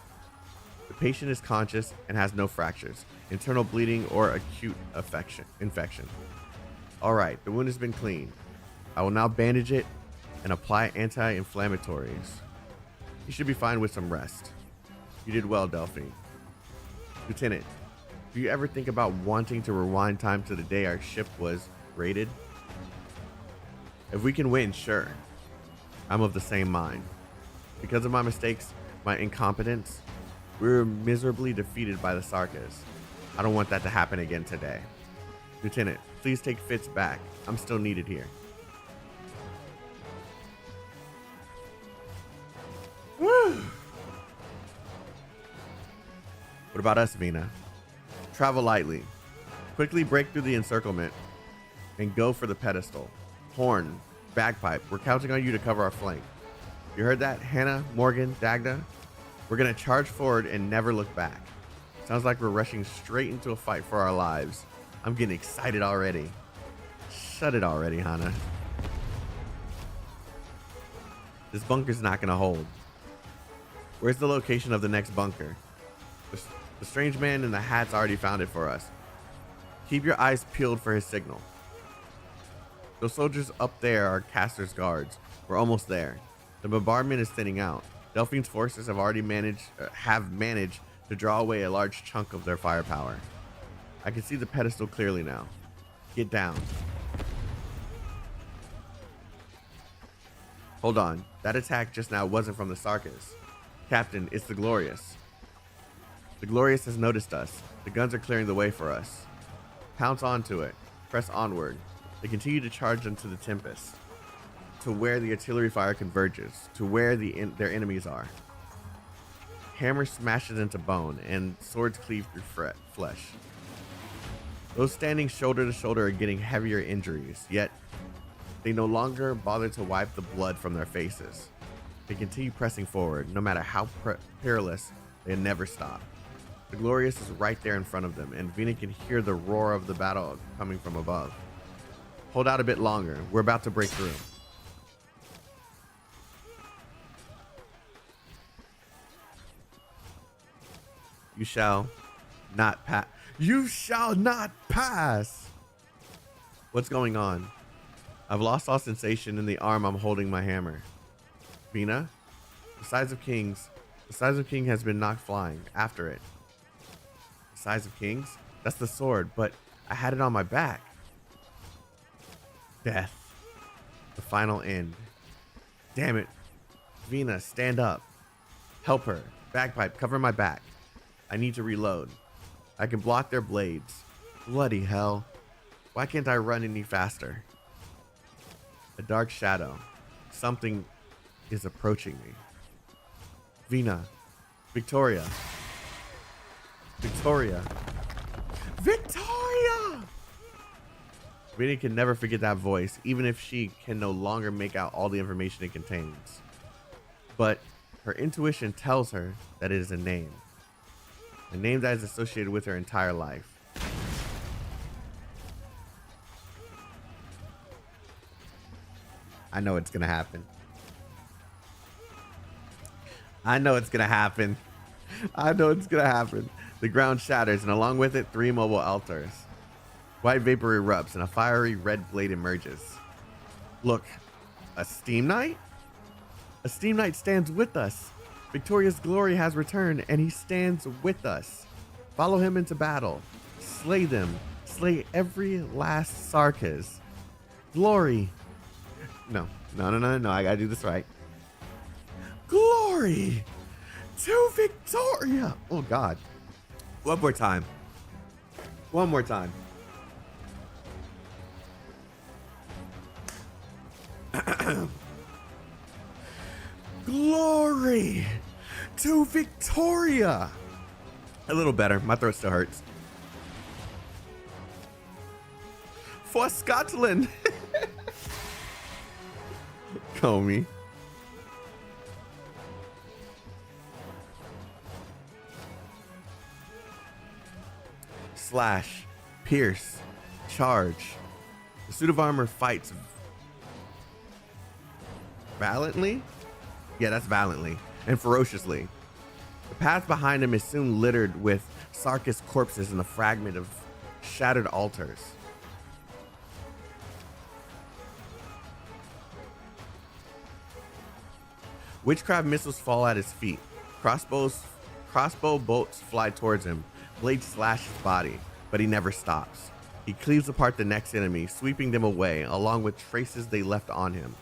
The patient is conscious and has no fractures, internal bleeding, or acute infection. Alright, the wound has been cleaned. I will now bandage it and apply anti-inflammatories. You should be fine with some rest. You did well, Delphine. Lieutenant, Do you ever think about wanting to rewind time to the day our ship was raided? If we can win, sure. I'm of the same mind. Because of my mistakes, my incompetence, we were miserably defeated by the Sarkas. I don't want that to happen again today. Lieutenant, please take Fitz back. I'm still needed here. What about us, Vina? Travel lightly. Quickly break through the encirclement and go for the pedestal. Horn, bagpipe, we're counting on you to cover our flank. You heard that, Hannah, Morgan, Dagda? We're gonna charge forward and never look back. Sounds like we're rushing straight into a fight for our lives. I'm getting excited already. Shut it already, Hannah. This bunker's not gonna hold. Where's the location of the next bunker? The strange man in the hat's already found it for us. Keep your eyes peeled for his signal. Those soldiers up there are Caster's guards. We're almost there. The bombardment is thinning out. Delphine's forces have already managed to draw away a large chunk of their firepower. I can see the pedestal clearly now. Get down. Hold on. That attack just now wasn't from the Sarkas. Captain, it's the Glorious. The Glorious has noticed us. The guns are clearing the way for us. Pounce onto it. Press onward. They continue to charge into the Tempest, to where the artillery fire converges, to where their enemies are. Hammer smashes into bone, and swords cleave through flesh. Those standing shoulder to shoulder are getting heavier injuries, yet they no longer bother to wipe the blood from their faces. They continue pressing forward, no matter how perilous, they never stop. The Glorious is right there in front of them, and Vina can hear the roar of the battle coming from above. Hold out a bit longer. We're about to break through. You shall not pass. You shall not pass. What's going on? I've lost all sensation in the arm I'm holding my hammer. Vina, the size of King has been knocked flying. After it. The size of Kings? That's the sword, but I had it on my back. Death. The final end. Damn it. Vina, stand up. Help her. Bagpipe, cover my back. I need to reload. I can block their blades. Bloody hell. Why can't I run any faster? A dark shadow. Something is approaching me. Vina. Victoria. Victoria. Victoria! Vina can never forget that voice, even if she can no longer make out all the information it contains. But her intuition tells her that it is a name that is associated with her entire life. I know it's gonna happen. I know it's gonna happen. I know it's gonna happen. The ground shatters, and along with it, 3 mobile altars. White vapor erupts, and a fiery red blade emerges. Look, a Steam Knight? A Steam Knight stands with us. Victoria's glory has returned, and he stands with us. Follow him into battle. Slay them. Slay every last Sarkas. Glory. No. I gotta do this right. Glory to Victoria. Oh, God. One more time. One more time. Glory to Victoria. A little better. My throat still hurts. For Scotland. Comey. Slash. Pierce. Charge. The suit of armor fights valiantly? Yeah, that's valiantly and ferociously. The path behind him is soon littered with Sarkas corpses and a fragment of shattered altars. Witchcraft missiles fall at his feet. Crossbow bolts fly towards him. blade slashes his body, but he never stops. He cleaves apart the next enemy, sweeping them away, along with traces they left on him.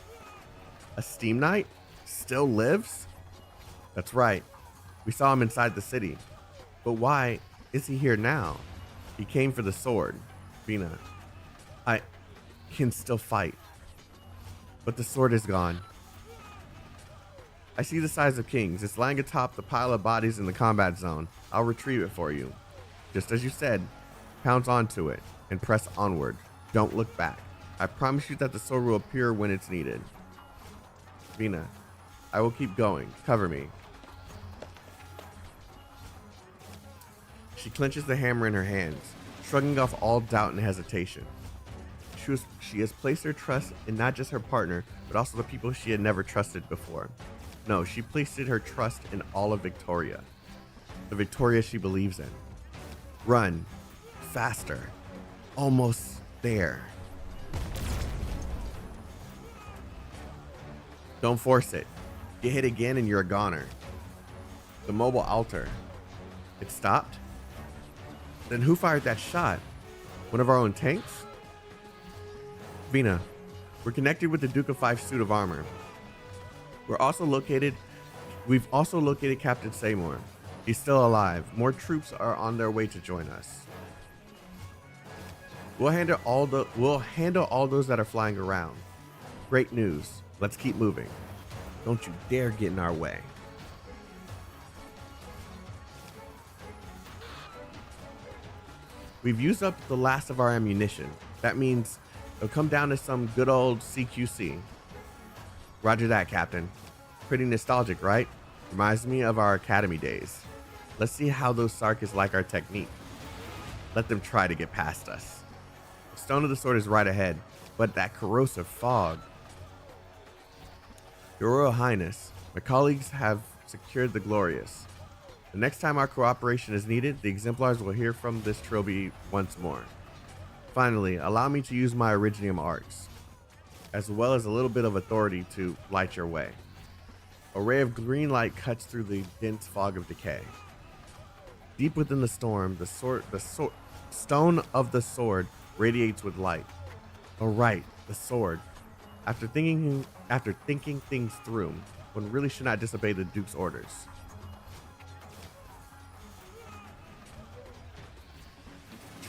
A Steam Knight still lives? That's right. We saw him inside the city. But why is he here now? He came for the sword. Vina, I can still fight. But the sword is gone. I see the size of Kings. It's lying atop the pile of bodies in the combat zone. I'll retrieve it for you. Just as you said, pounce onto it and press onward. Don't look back. I promise you that the sword will appear when it's needed. Vina, I will keep going. Cover me. She clenches the hammer in her hands, shrugging off all doubt and hesitation. She has placed her trust in not just her partner, but also the people she had never trusted before. No, she placed her trust in all of Victoria. The Victoria she believes in. Run. Faster. Almost there. Don't force it. Get hit again and you're a goner. The mobile altar. It stopped? Then who fired that shot? One of our own tanks? Vina, we're connected with the Duke of Fife suit of armor. We've also located Captain Seymour. He's still alive. More troops are on their way to join us. We'll handle all those that are flying around. Great news. Let's keep moving. Don't you dare get in our way. We've used up the last of our ammunition. That means it'll come down to some good old CQC. Roger that, Captain. Pretty nostalgic, right? Reminds me of our academy days. Let's see how those Sarkis like our technique. Let them try to get past us. The stone of the sword is right ahead, but that corrosive fog. Your Royal Highness, my colleagues have secured the Glorious. The next time our cooperation is needed, the Exemplars will hear from this trilby once more. Finally, allow me to use my Originium arcs, as well as a little bit of authority to light your way. A ray of green light cuts through the dense fog of decay. Deep within the storm, the stone of the sword radiates with light. Oh right, the sword. After thinking things through, one really should not disobey the Duke's orders.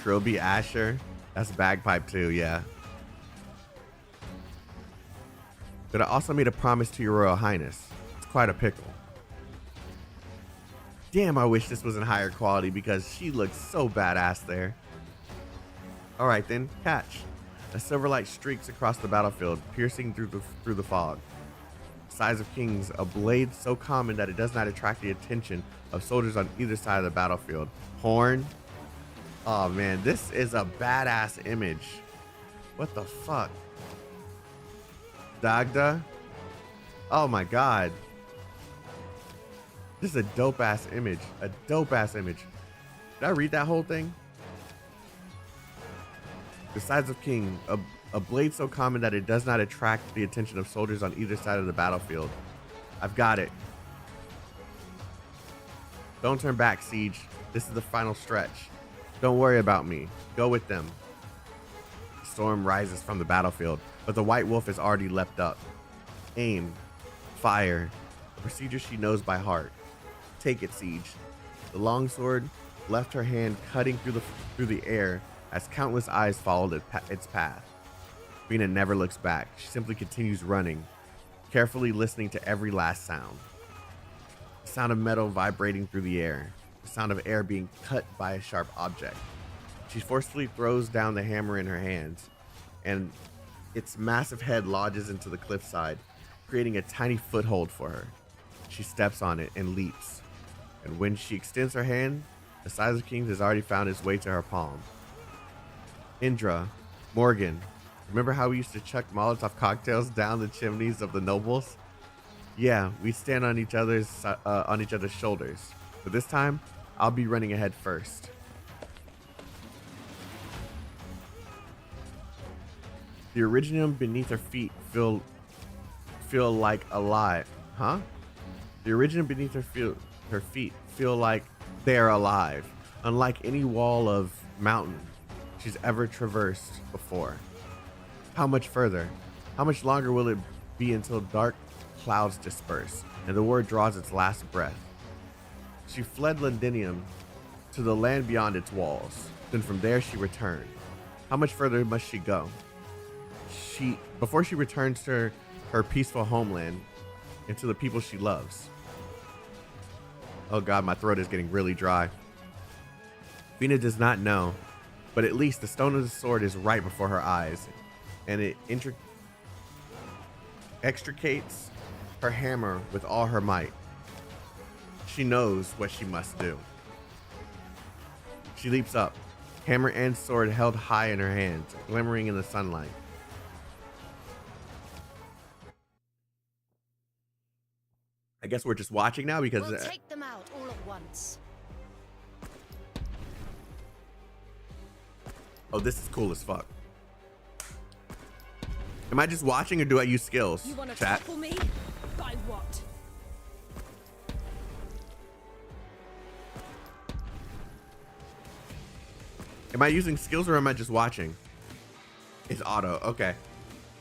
Trilby Asher? That's bagpipe too, yeah. But I also made a promise to your Royal Highness. It's quite a pickle. Damn, I wish this was in higher quality because she looks so badass there. Alright then, catch. A silver light streaks across the battlefield, piercing through the fog. Size of Kings, a blade so common that it does not attract the attention of soldiers on either side of the battlefield. Horn. Oh man, this is a badass image. What the fuck? Dagda. Oh my god. This is a dope ass image. A dope ass image. Did I read that whole thing? The Sides of King, a blade so common that it does not attract the attention of soldiers on either side of the battlefield. I've got it. Don't turn back, Siege. This is the final stretch. Don't worry about me. Go with them. The storm rises from the battlefield, but the White Wolf has already leapt up. Aim. Fire. A procedure she knows by heart. Take it, Siege. The longsword left her hand cutting through the air as countless eyes followed its path. Vina never looks back. She simply continues running, carefully listening to every last sound. The sound of metal vibrating through the air. The sound of air being cut by a sharp object. She forcefully throws down the hammer in her hands, and its massive head lodges into the cliffside, creating a tiny foothold for her. She steps on it and leaps, and when she extends her hand, the Size of Kings has already found its way to her palm. Indra, Morgan, remember how we used to chuck Molotov cocktails down the chimneys of the nobles? Yeah, we stand on each other's shoulders, but this time I'll be running ahead first. The Originium beneath her feet feel like alive, huh? The Originium beneath her feet feel like they're alive. unlike any wall of mountain she's ever traversed before. How much further? How much longer will it be until dark clouds disperse and the war draws its last breath? She fled Londinium to the land beyond its walls. Then from there she returned. How much further must she go? Before she returns to her peaceful homeland and to the people she loves. Oh God, my throat is getting really dry. Vina does not know, but at least the stone of the sword is right before her eyes, and it extricates her hammer with all her might. She knows what she must do. She leaps up, hammer and sword held high in her hands, glimmering in the sunlight. I guess we're just watching now because We'll take them out all at once. Oh, this is cool as fuck. Am I just watching or do I use skills? You want to Chat. topple me? By what? Am I using skills or am I just watching? It's auto. Okay.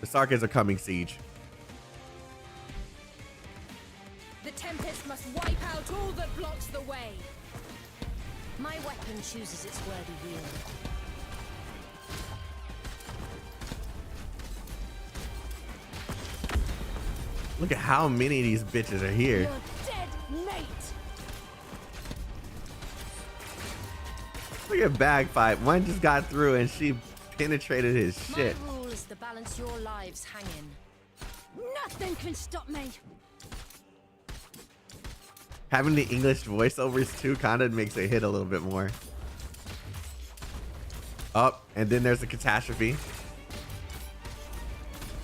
The Sarkas are coming, Siege. The Tempest must wipe out all that blocks the way. My weapon chooses its worthy wield. Look at how many of these bitches are here. You're dead, mate. Look at Bagpipe. One just got through and she penetrated his shit. My rule is to balance your lives hanging. Nothing can stop me. Having the English voiceovers too kind of makes it hit a little bit more. Up, and then there's the catastrophe.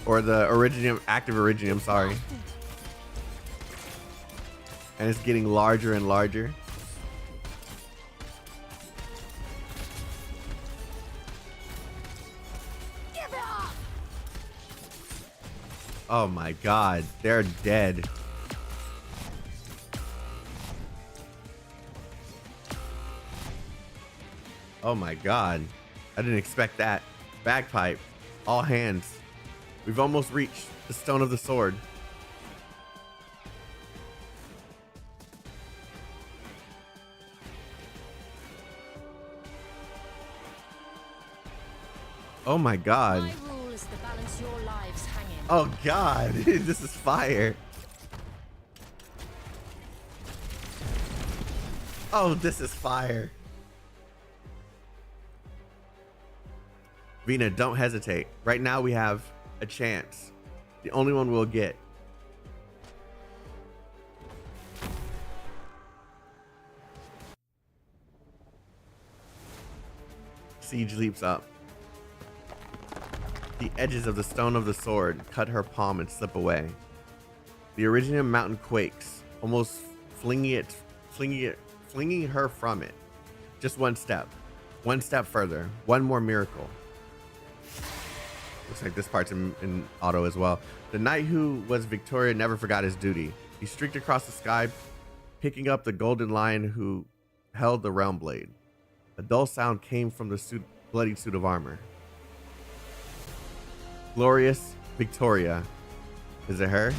Or the Originium, active Originium, sorry. And it's getting larger and larger. Give it up. Oh my God, they're dead. Oh my God, I didn't expect that. Bagpipe, all hands. We've almost reached the stone of the sword. Oh my God. My rule is to balance your lives hanging. Oh God, this is fire. Oh, this is fire. Vina, don't hesitate. Right now we have a chance. The only one we'll get. Siege leaps up. The edges of the stone of the sword cut her palm and slip away. The Originium mountain quakes, almost flinging her from it. Just one step further, one more miracle. Looks like this part's in auto as well. The knight who was Victoria never forgot his duty. He streaked across the sky, picking up the golden lion who held the realm blade. A dull sound came from the bloody suit of armor. Glorious Victoria. Is it her?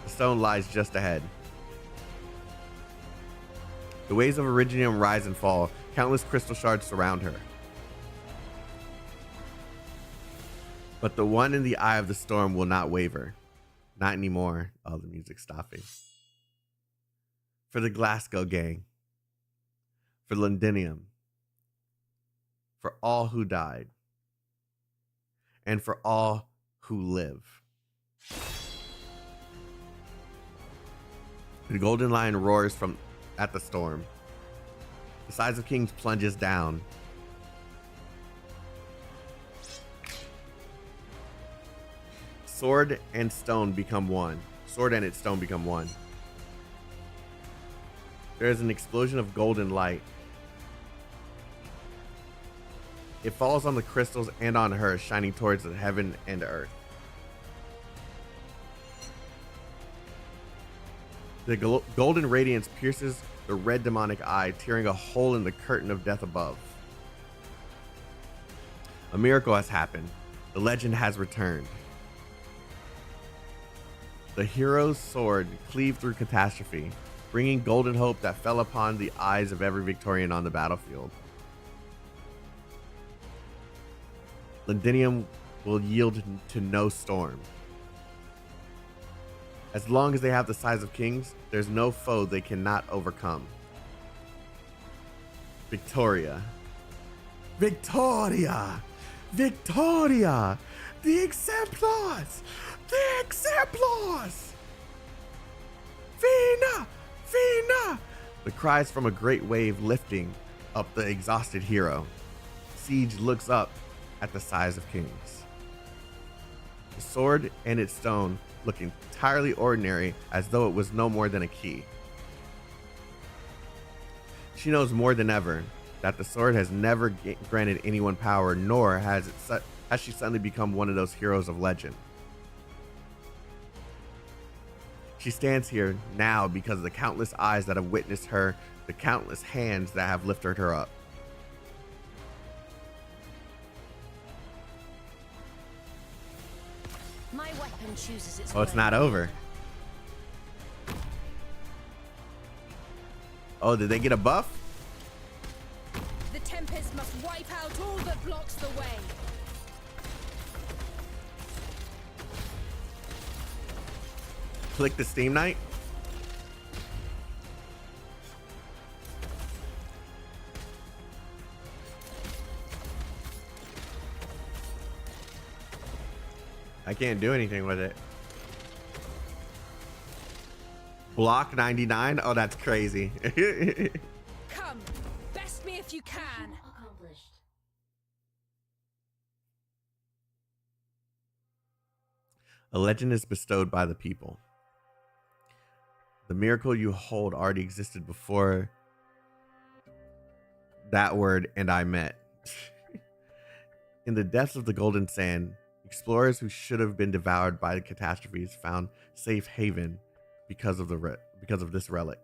The stone lies just ahead. The waves of Originium rise and fall. Countless crystal shards surround her. But the one in the eye of the storm will not waver. Not anymore. Oh, the music's stopping. For the Glasgow gang. For Londinium. For all who died. And for all who live. The golden lion roars from at the storm. The size of kings plunges down. Sword and stone become one. Sword and its stone become one. There is an explosion of golden light. It falls on the crystals and on her, shining towards the heaven and earth. The golden radiance pierces the red demonic eye, tearing a hole in the curtain of death above. A miracle has happened. The legend has returned. The hero's sword cleaved through catastrophe, bringing golden hope that fell upon the eyes of every Victorian on the battlefield. Londinium will yield to no storm. As long as they have the size of kings, there's no foe they cannot overcome. Victoria. Victoria! Victoria! The Exemplars! The Exemplars! Vina! Vina! The cries from a great wave lifting up the exhausted hero. Siege looks up at the size of kings. The sword and its stone look entirely ordinary, as though it was no more than a key. She knows more than ever that the sword has never granted anyone power, nor has she suddenly become one of those heroes of legend. She stands here now because of the countless eyes that have witnessed her, the countless hands that have lifted her up. My weapon chooses its Oh, it's way. not over. Oh, did they get a buff? The Tempest must wipe out all that blocks the way. Click the Steam Knight. I can't do anything with it. Block 99? Oh, that's crazy. Come, best me if you can. A legend is bestowed by the people. The miracle you hold already existed before that word and I met. In the depths of the golden sand, explorers who should have been devoured by the catastrophes found safe haven because of this relic.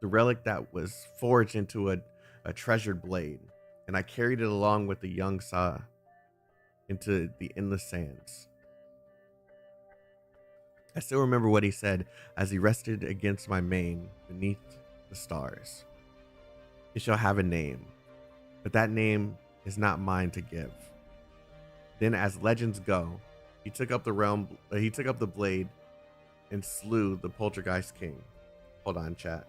The relic that was forged into a treasured blade, and I carried it along with the young Sa into the endless sands. I still remember what he said as he rested against my mane beneath the stars. It shall have a name, but that name is not mine to give. Then, as legends go, he took up the blade and slew the Poltergeist King. Hold on, chat.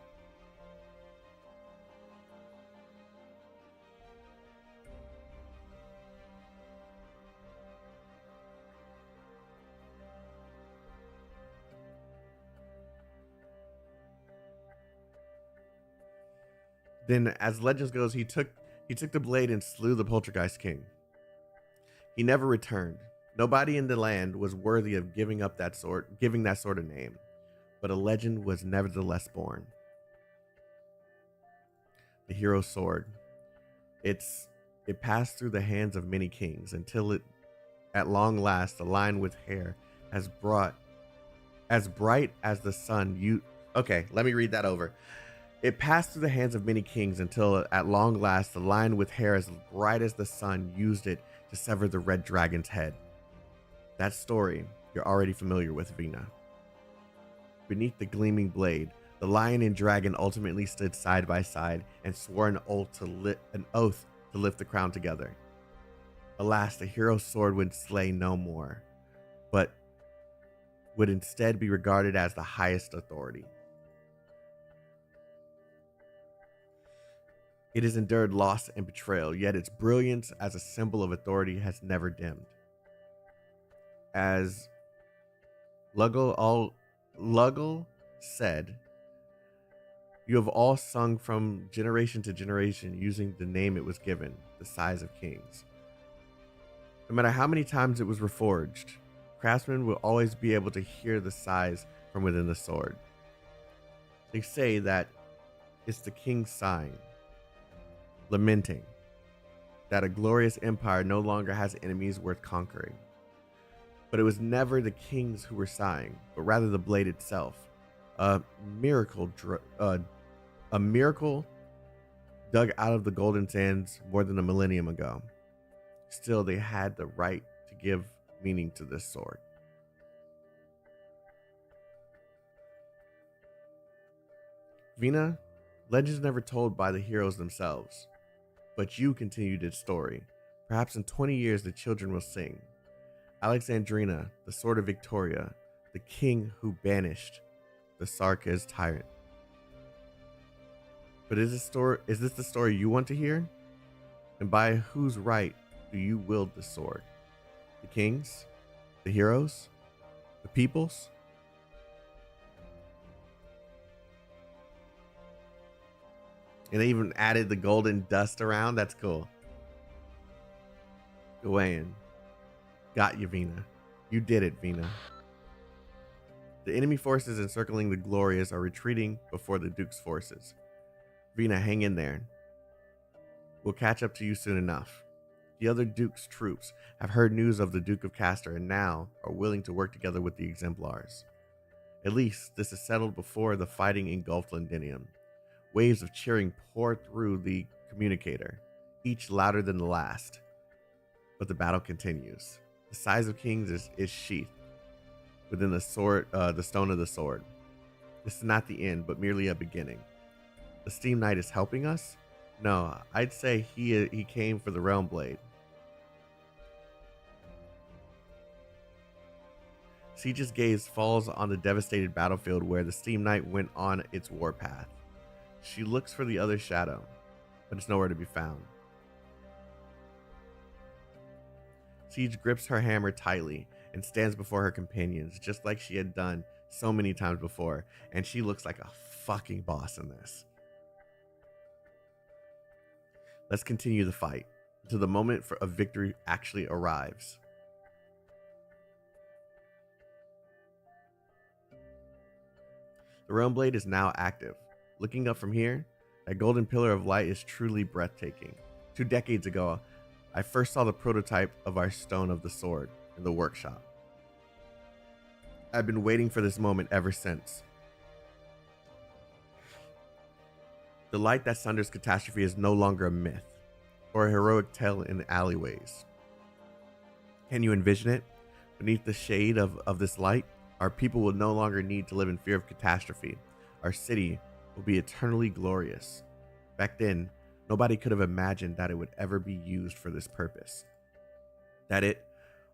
Then, as legends goes, he took the blade and slew the Poltergeist King. He never returned. Nobody in the land was worthy of giving that sword a name, but a legend was nevertheless born. The hero's sword. It passed through the hands of many kings until it, at long last, a line with hair as bright as the sun. Okay, let me read that over. It passed through the hands of many kings until, at long last, the lion with hair as bright as the sun used it to sever the red dragon's head. That story you're already familiar with, Vina. Beneath the gleaming blade, the lion and dragon ultimately stood side by side and swore an oath to lift the crown together. Alas, the hero's sword would slay no more, but would instead be regarded as the highest authority. It has endured loss and betrayal, yet its brilliance as a symbol of authority has never dimmed. As Luggle said, you have all sung from generation to generation using the name it was given, the size of kings. No matter how many times it was reforged, craftsmen will always be able to hear the sighs from within the sword. They say that it's the king's sighing, lamenting that a glorious empire no longer has enemies worth conquering. But it was never the kings who were sighing, but rather the blade itself, A miracle, a miracle dug out of the golden sands more than a millennium ago. Still, they had the right to give meaning to this sword. Vina, legends never told by the heroes themselves, but you continued its story. Perhaps in 20 years the children will sing. Alexandrina, the sword of Victoria, the king who banished the Sarkaz tyrant. But is this the story you want to hear? And by whose right do you wield the sword? The kings? The heroes? The peoples? And they even added the golden dust around. That's cool. Gawain. Got you, Vina. You did it, Vina. The enemy forces encircling the Glorious are retreating before the Duke's forces. Vina, hang in there. We'll catch up to you soon enough. The other Duke's troops have heard news of the Duke of Castor and now are willing to work together with the Exemplars. At least this is settled before the fighting engulfed Londinium. Waves of cheering pour through the communicator, each louder than the last. But the battle continues. The size of kings is sheathed within the sword, the stone of the sword. This is not the end, but merely a beginning. The Steam Knight is helping us? No, I'd say he came for the Realm Blade. Siege's gaze falls on the devastated battlefield where the Steam Knight went on its warpath. She looks for the other shadow, but it's nowhere to be found. Siege grips her hammer tightly and stands before her companions, just like she had done so many times before, and she looks like a fucking boss in this. Let's continue the fight until the moment of victory actually arrives. The Realm Blade is now active. Looking up from here, that golden pillar of light is truly breathtaking. 2 decades ago, I first saw the prototype of our Stone of the Sword in the workshop. I've been waiting for this moment ever since. The light that sunders catastrophe is no longer a myth or a heroic tale in the alleyways. Can you envision it? Beneath the shade of this light, our people will no longer need to live in fear of catastrophe. Our city will be eternally glorious. Back then, nobody could have imagined that it would ever be used for this purpose. That it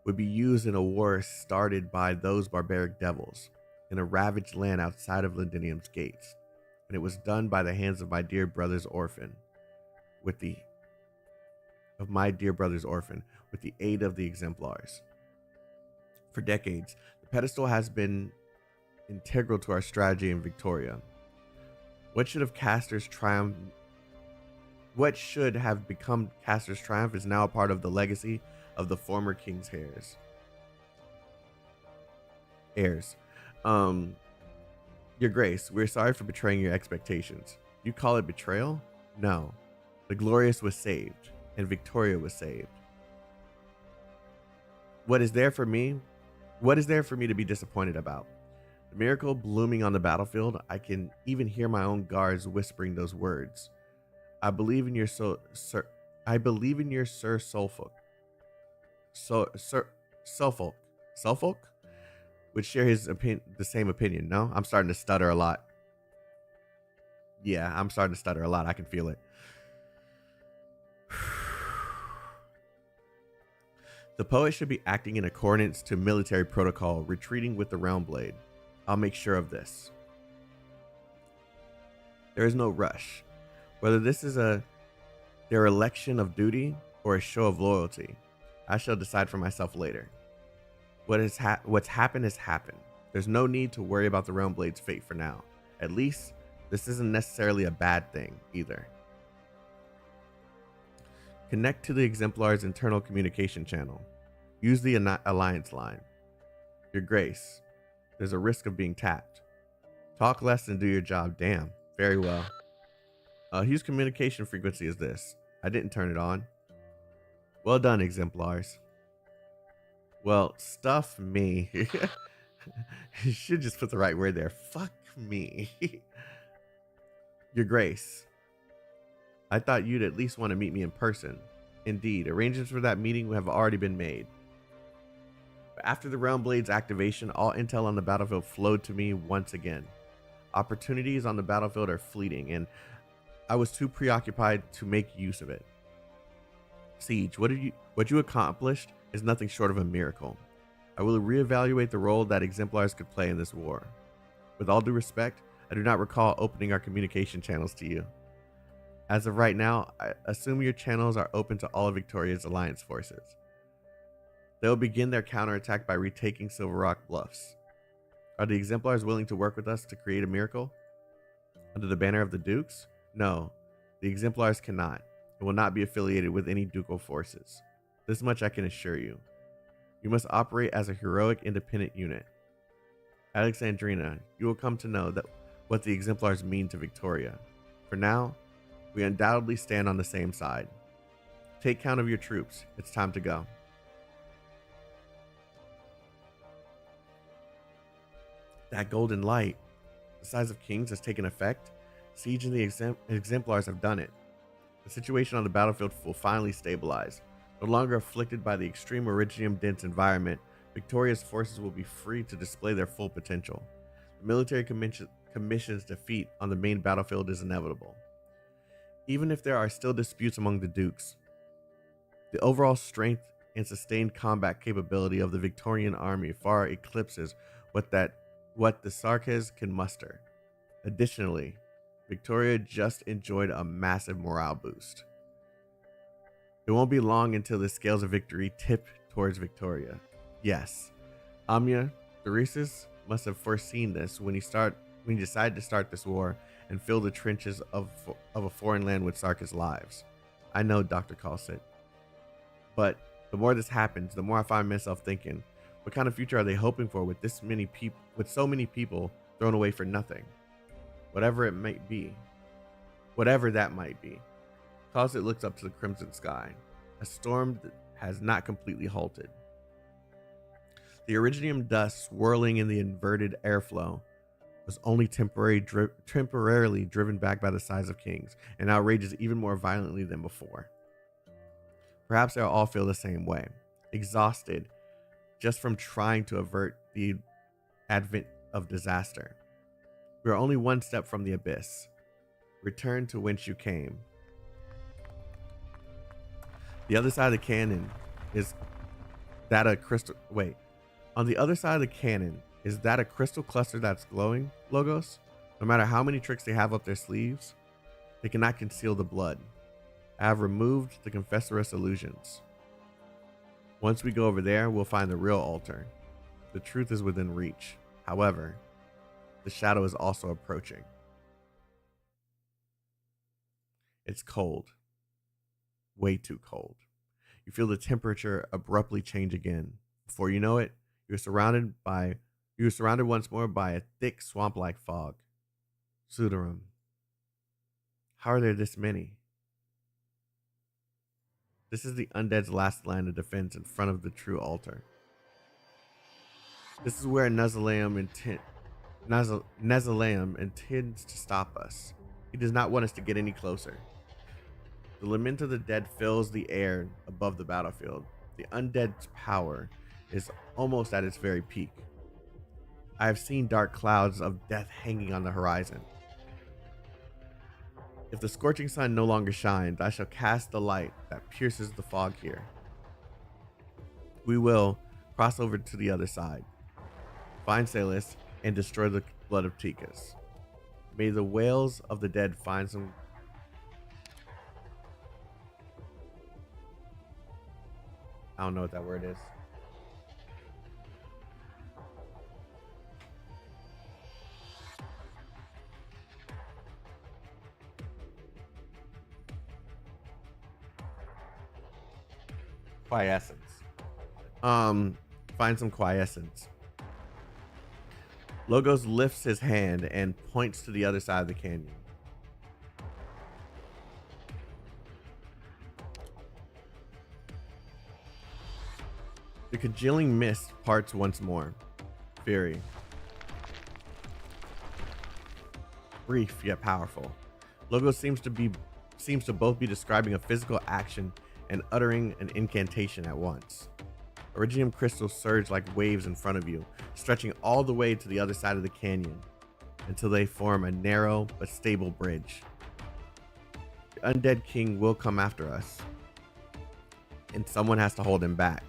would be used in a war started by those barbaric devils in a ravaged land outside of Londinium's gates. And it was done by the hands of my dear brother's orphan, with the aid of the Exemplars. For decades, the pedestal has been integral to our strategy in Victoria. What should have become Castor's triumph is now a part of the legacy of the former king's heirs. Your Grace, we're sorry for betraying your expectations. You call it betrayal? No. The Glorious was saved, and Victoria was saved. What is there for me to be disappointed about? The miracle blooming on the battlefield, I can even hear my own guards whispering those words. I believe in your Sir Suffolk. Sir Suffolk would share the same opinion. No, I'm starting to stutter a lot. Yeah, I'm starting to stutter a lot. I can feel it. The poet should be acting in accordance to military protocol, retreating with the Realm Blade. I'll make sure of this. There is no rush. Whether this is their election of duty or a show of loyalty, I shall decide for myself later. What's happened has happened. There's no need to worry about the Realm Blade's fate for now. At least, this isn't necessarily a bad thing, either. Connect to the Exemplar's internal communication channel. Use the Alliance line. Your Grace, there's a risk of being tapped. Talk less and do your job. Damn. Very well. Whose communication frequency is this? I didn't turn it on. Well done, Exemplars. Well, stuff me. You should just put the right word there. Fuck me. Your Grace, I thought you'd at least want to meet me in person. Indeed, arrangements for that meeting have already been made. But after the Realm Blade's activation, all intel on the battlefield flowed to me once again. Opportunities on the battlefield are fleeting, and I was too preoccupied to make use of it. Siege, what you accomplished is nothing short of a miracle. I will reevaluate the role that Exemplars could play in this war. With all due respect, I do not recall opening our communication channels to you. As of right now, I assume your channels are open to all of Victoria's alliance forces. They will begin their counterattack by retaking Silver Rock Bluffs. Are the Exemplars willing to work with us to create a miracle? Under the banner of the Dukes? No, the Exemplars cannot, and will not be affiliated with any ducal forces. This much I can assure you. You must operate as a heroic independent unit. Alexandrina, you will come to know that what the Exemplars mean to Victoria. For now, we undoubtedly stand on the same side. Take count of your troops. It's time to go. That golden light, the size of kings, has taken effect. Siege and the Exemplars have done it. The situation on the battlefield will finally stabilize. No longer afflicted by the extreme Originium-dense environment, Victoria's forces will be free to display their full potential. The military commission's defeat on the main battlefield is inevitable. Even if there are still disputes among the Dukes, the overall strength and sustained combat capability of the Victorian army far eclipses what the Sarkes can muster. Additionally, Victoria just enjoyed a massive morale boost. It won't be long until the scales of victory tip towards Victoria. Yes, Amiya Theresis must have foreseen this when he decided to start this war and fill the trenches of a foreign land with Sarkis lives. I know, Dr. Kalsit. But the more this happens, the more I find myself thinking, what kind of future are they hoping for with so many people thrown away for nothing? Whatever that might be. Kalsit looks up to the crimson sky. A storm that has not completely halted. The Originium dust swirling in the inverted airflow was only temporarily driven back by the size of kings, and now rages even more violently than before. Perhaps they'll all feel the same way, exhausted just from trying to avert the advent of disaster. We are only one step from the abyss. Return to whence you came. The other side of the cannon is that a crystal... Wait. On the other side of the cannon, is that a crystal cluster that's glowing, Logos? No matter how many tricks they have up their sleeves, they cannot conceal the blood. I have removed the Confessoress illusions. Once we go over there, we'll find the real altar. The truth is within reach. However, the shadow is also approaching. It's cold. Way too cold. You feel the temperature abruptly change again. Before you know it, you're surrounded once more by a thick swamp-like fog. Sudarum. How are there this many? This is the undead's last line of defense in front of the true altar. This is where Nezaleum intends to stop us. He does not want us to get any closer. The lament of the dead fills the air above the battlefield. The undead's power is almost at its very peak. I have seen dark clouds of death hanging on the horizon. If the scorching sun no longer shines, I shall cast the light that pierces the fog here. We will cross over to the other side, find Salus, and destroy the blood of Tikas. May the wails of the dead find some... I don't know what that word is. Quiescence. Find some quiescence. Logos lifts his hand and points to the other side of the canyon. The congealing mist parts once more. Fury. Brief yet powerful. Logo seems to both be describing a physical action and uttering an incantation at once. Iridium crystals surge like waves in front of you, stretching all the way to the other side of the canyon until they form a narrow but stable bridge. The undead king will come after us, and someone has to hold him back.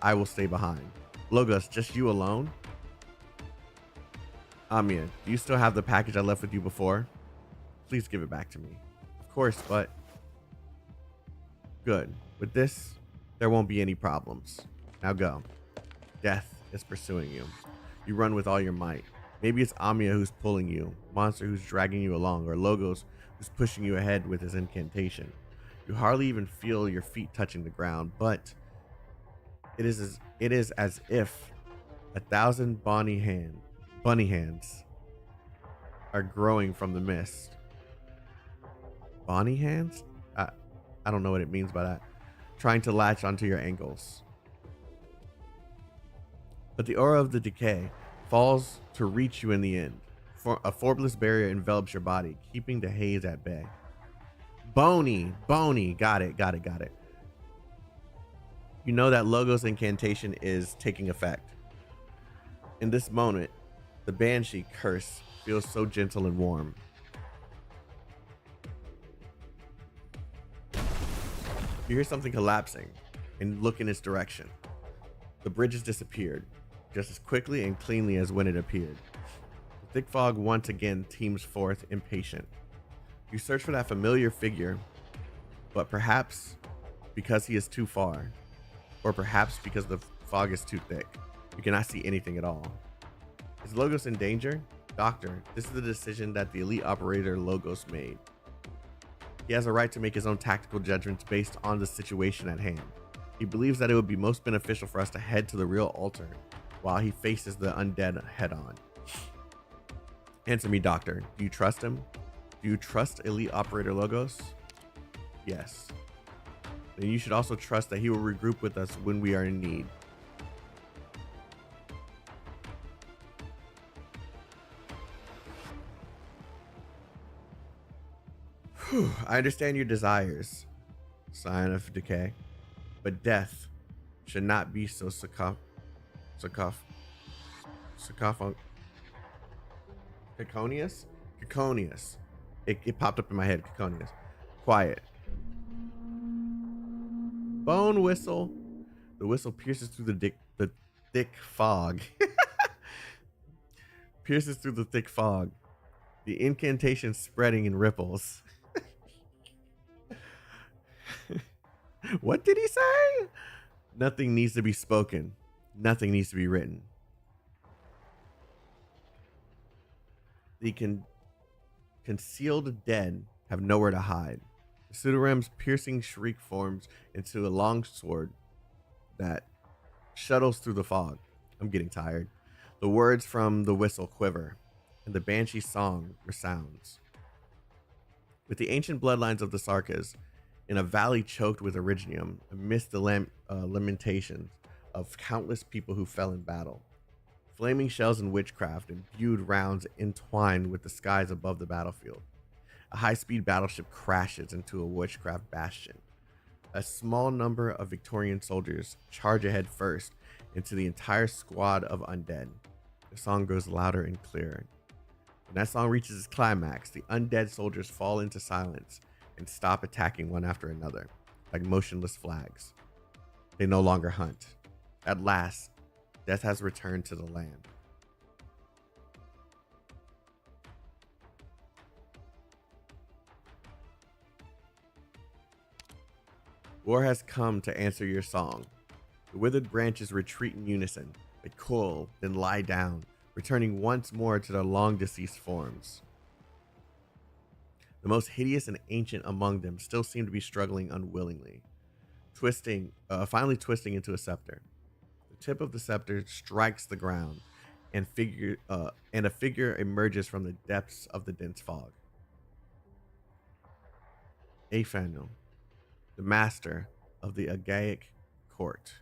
I will stay behind. Logos, just you alone? Amiya, do you still have the package I left with you before? Please give it back to me. Of course, but... Good. With this, there won't be any problems. Now go. Death is pursuing you. You run with all your might. Maybe it's Amiya who's pulling you, Monster who's dragging you along, or Logos who's pushing you ahead with his incantation. You hardly even feel your feet touching the ground, but it is as if 1,000 bunny hands are growing from the mist. Bonnie hands? I don't know what it means by that. Trying to latch onto your ankles. But the aura of the decay falls to reach you in the end. A formless barrier envelops your body, keeping the haze at bay. Bony. Got it. You know that Logo's incantation is taking effect. In this moment, the Banshee curse feels so gentle and warm. You hear something collapsing and look in its direction. The bridge has disappeared, just as quickly and cleanly as when it appeared. The thick fog once again teams forth, impatient. You search for that familiar figure, but perhaps because he is too far, or perhaps because the fog is too thick, you cannot see anything at all. Is Logos in danger? Doctor, this is the decision that the elite operator Logos made. He has a right to make his own tactical judgments based on the situation at hand. He believes that it would be most beneficial for us to head to the real altar while he faces the undead head on. Answer me, Doctor. Do you trust him? Do you trust elite operator Logos? Yes. Then you should also trust that he will regroup with us when we are in need. I understand your desires, sign of decay, but death should not be so Caconious. It popped up in my head. Caconious. Quiet. Bone whistle. The whistle pierces through the thick fog. Pierces through the thick fog. The incantation spreading in ripples. What did he say? Nothing needs to be spoken. Nothing needs to be written. The concealed dead have nowhere to hide. The Pseudoram's piercing shriek forms into a long sword that shuttles through the fog. I'm getting tired. The words from the whistle quiver, and the banshee song resounds. With the ancient bloodlines of the Sarkas, in a valley choked with Originium, amidst the lamentations of countless people who fell in battle. Flaming shells and witchcraft imbued rounds entwined with the skies above the battlefield. A high-speed battleship crashes into a witchcraft bastion. A small number of Victorian soldiers charge ahead first into the entire squad of undead. The song grows louder and clearer. When that song reaches its climax, the undead soldiers fall into silence and stop attacking one after another, like motionless flags. They no longer hunt. At last, death has returned to the land. War has come to answer your song. The withered branches retreat in unison. They coil, then lie down, returning once more to their long-deceased forms. The most hideous and ancient among them still seem to be struggling unwillingly, finally twisting into a scepter. The tip of the scepter strikes the ground, and a figure emerges from the depths of the dense fog. Aphaniel, the master of the Agaic court.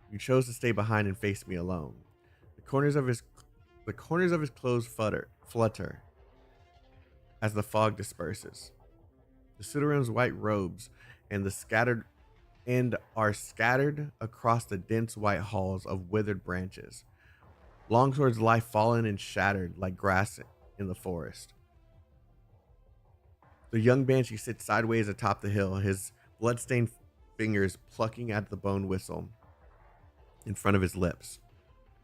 You chose to stay behind and face me alone. The The corners of his clothes flutter as the fog disperses. The Sudarim's white robes are scattered across the dense white halls of withered branches. Longswords lie fallen and shattered like grass in the forest. The young banshee sits sideways atop the hill, his bloodstained fingers plucking at the bone whistle in front of his lips.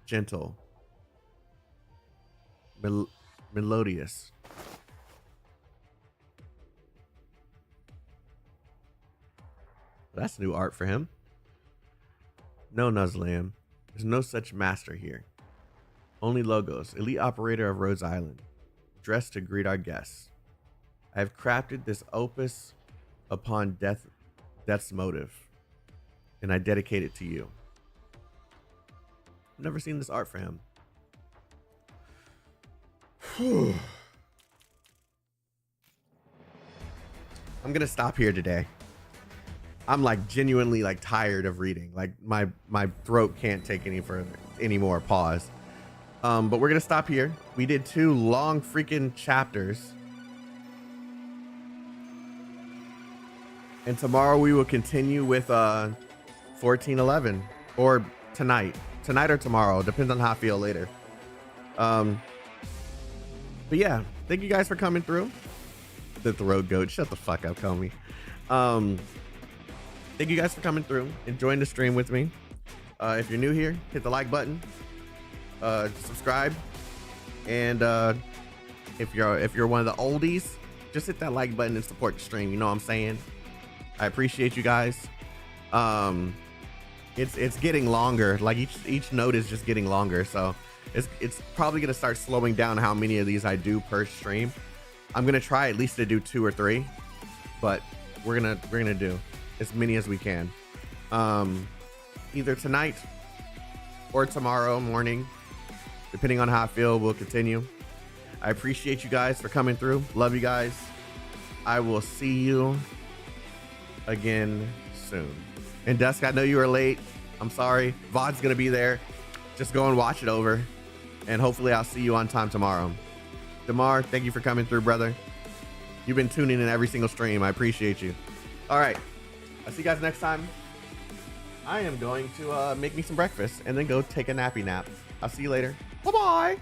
Gentle, melodious. That's new art for him. No, Nuzlam. There's no such master here. Only Logos, elite operator of Rhodes Island, dressed to greet our guests. I have crafted this opus upon death's motive, and I dedicate it to you. I've never seen this art for him. I'm gonna stop here today. I'm like genuinely like tired of reading. Like my throat can't take any more pause. But we're gonna stop here. We did 2 long freaking chapters. And tomorrow we will continue with 1411, or tonight or tomorrow, depends on how I feel later. But yeah, thank you guys for coming through. The throat goat, shut the fuck up, Comey. Thank you guys for coming through, enjoying the stream with me. If you're new here, hit the like button, subscribe, and if you're one of the oldies, just hit that like button and support the stream. You know what I'm saying? I appreciate you guys. It's getting longer. Like each note is just getting longer, so it's probably gonna start slowing down how many of these I do per stream. I'm gonna try at least to do 2 or 3, but we're gonna do as many as we can. Either tonight or tomorrow morning, depending on how I feel, we'll continue. I appreciate you guys for coming through. Love you guys. I will see you again soon. And Dusk, I know you were late. I'm sorry. VOD's gonna be there. Just go and watch it over, and hopefully I'll see you on time tomorrow. Damar, thank you for coming through, brother. You've been tuning in every single stream. I appreciate you. All right, I'll see you guys next time. I am going to make me some breakfast and then go take a nappy nap. I'll see you later. Bye-bye.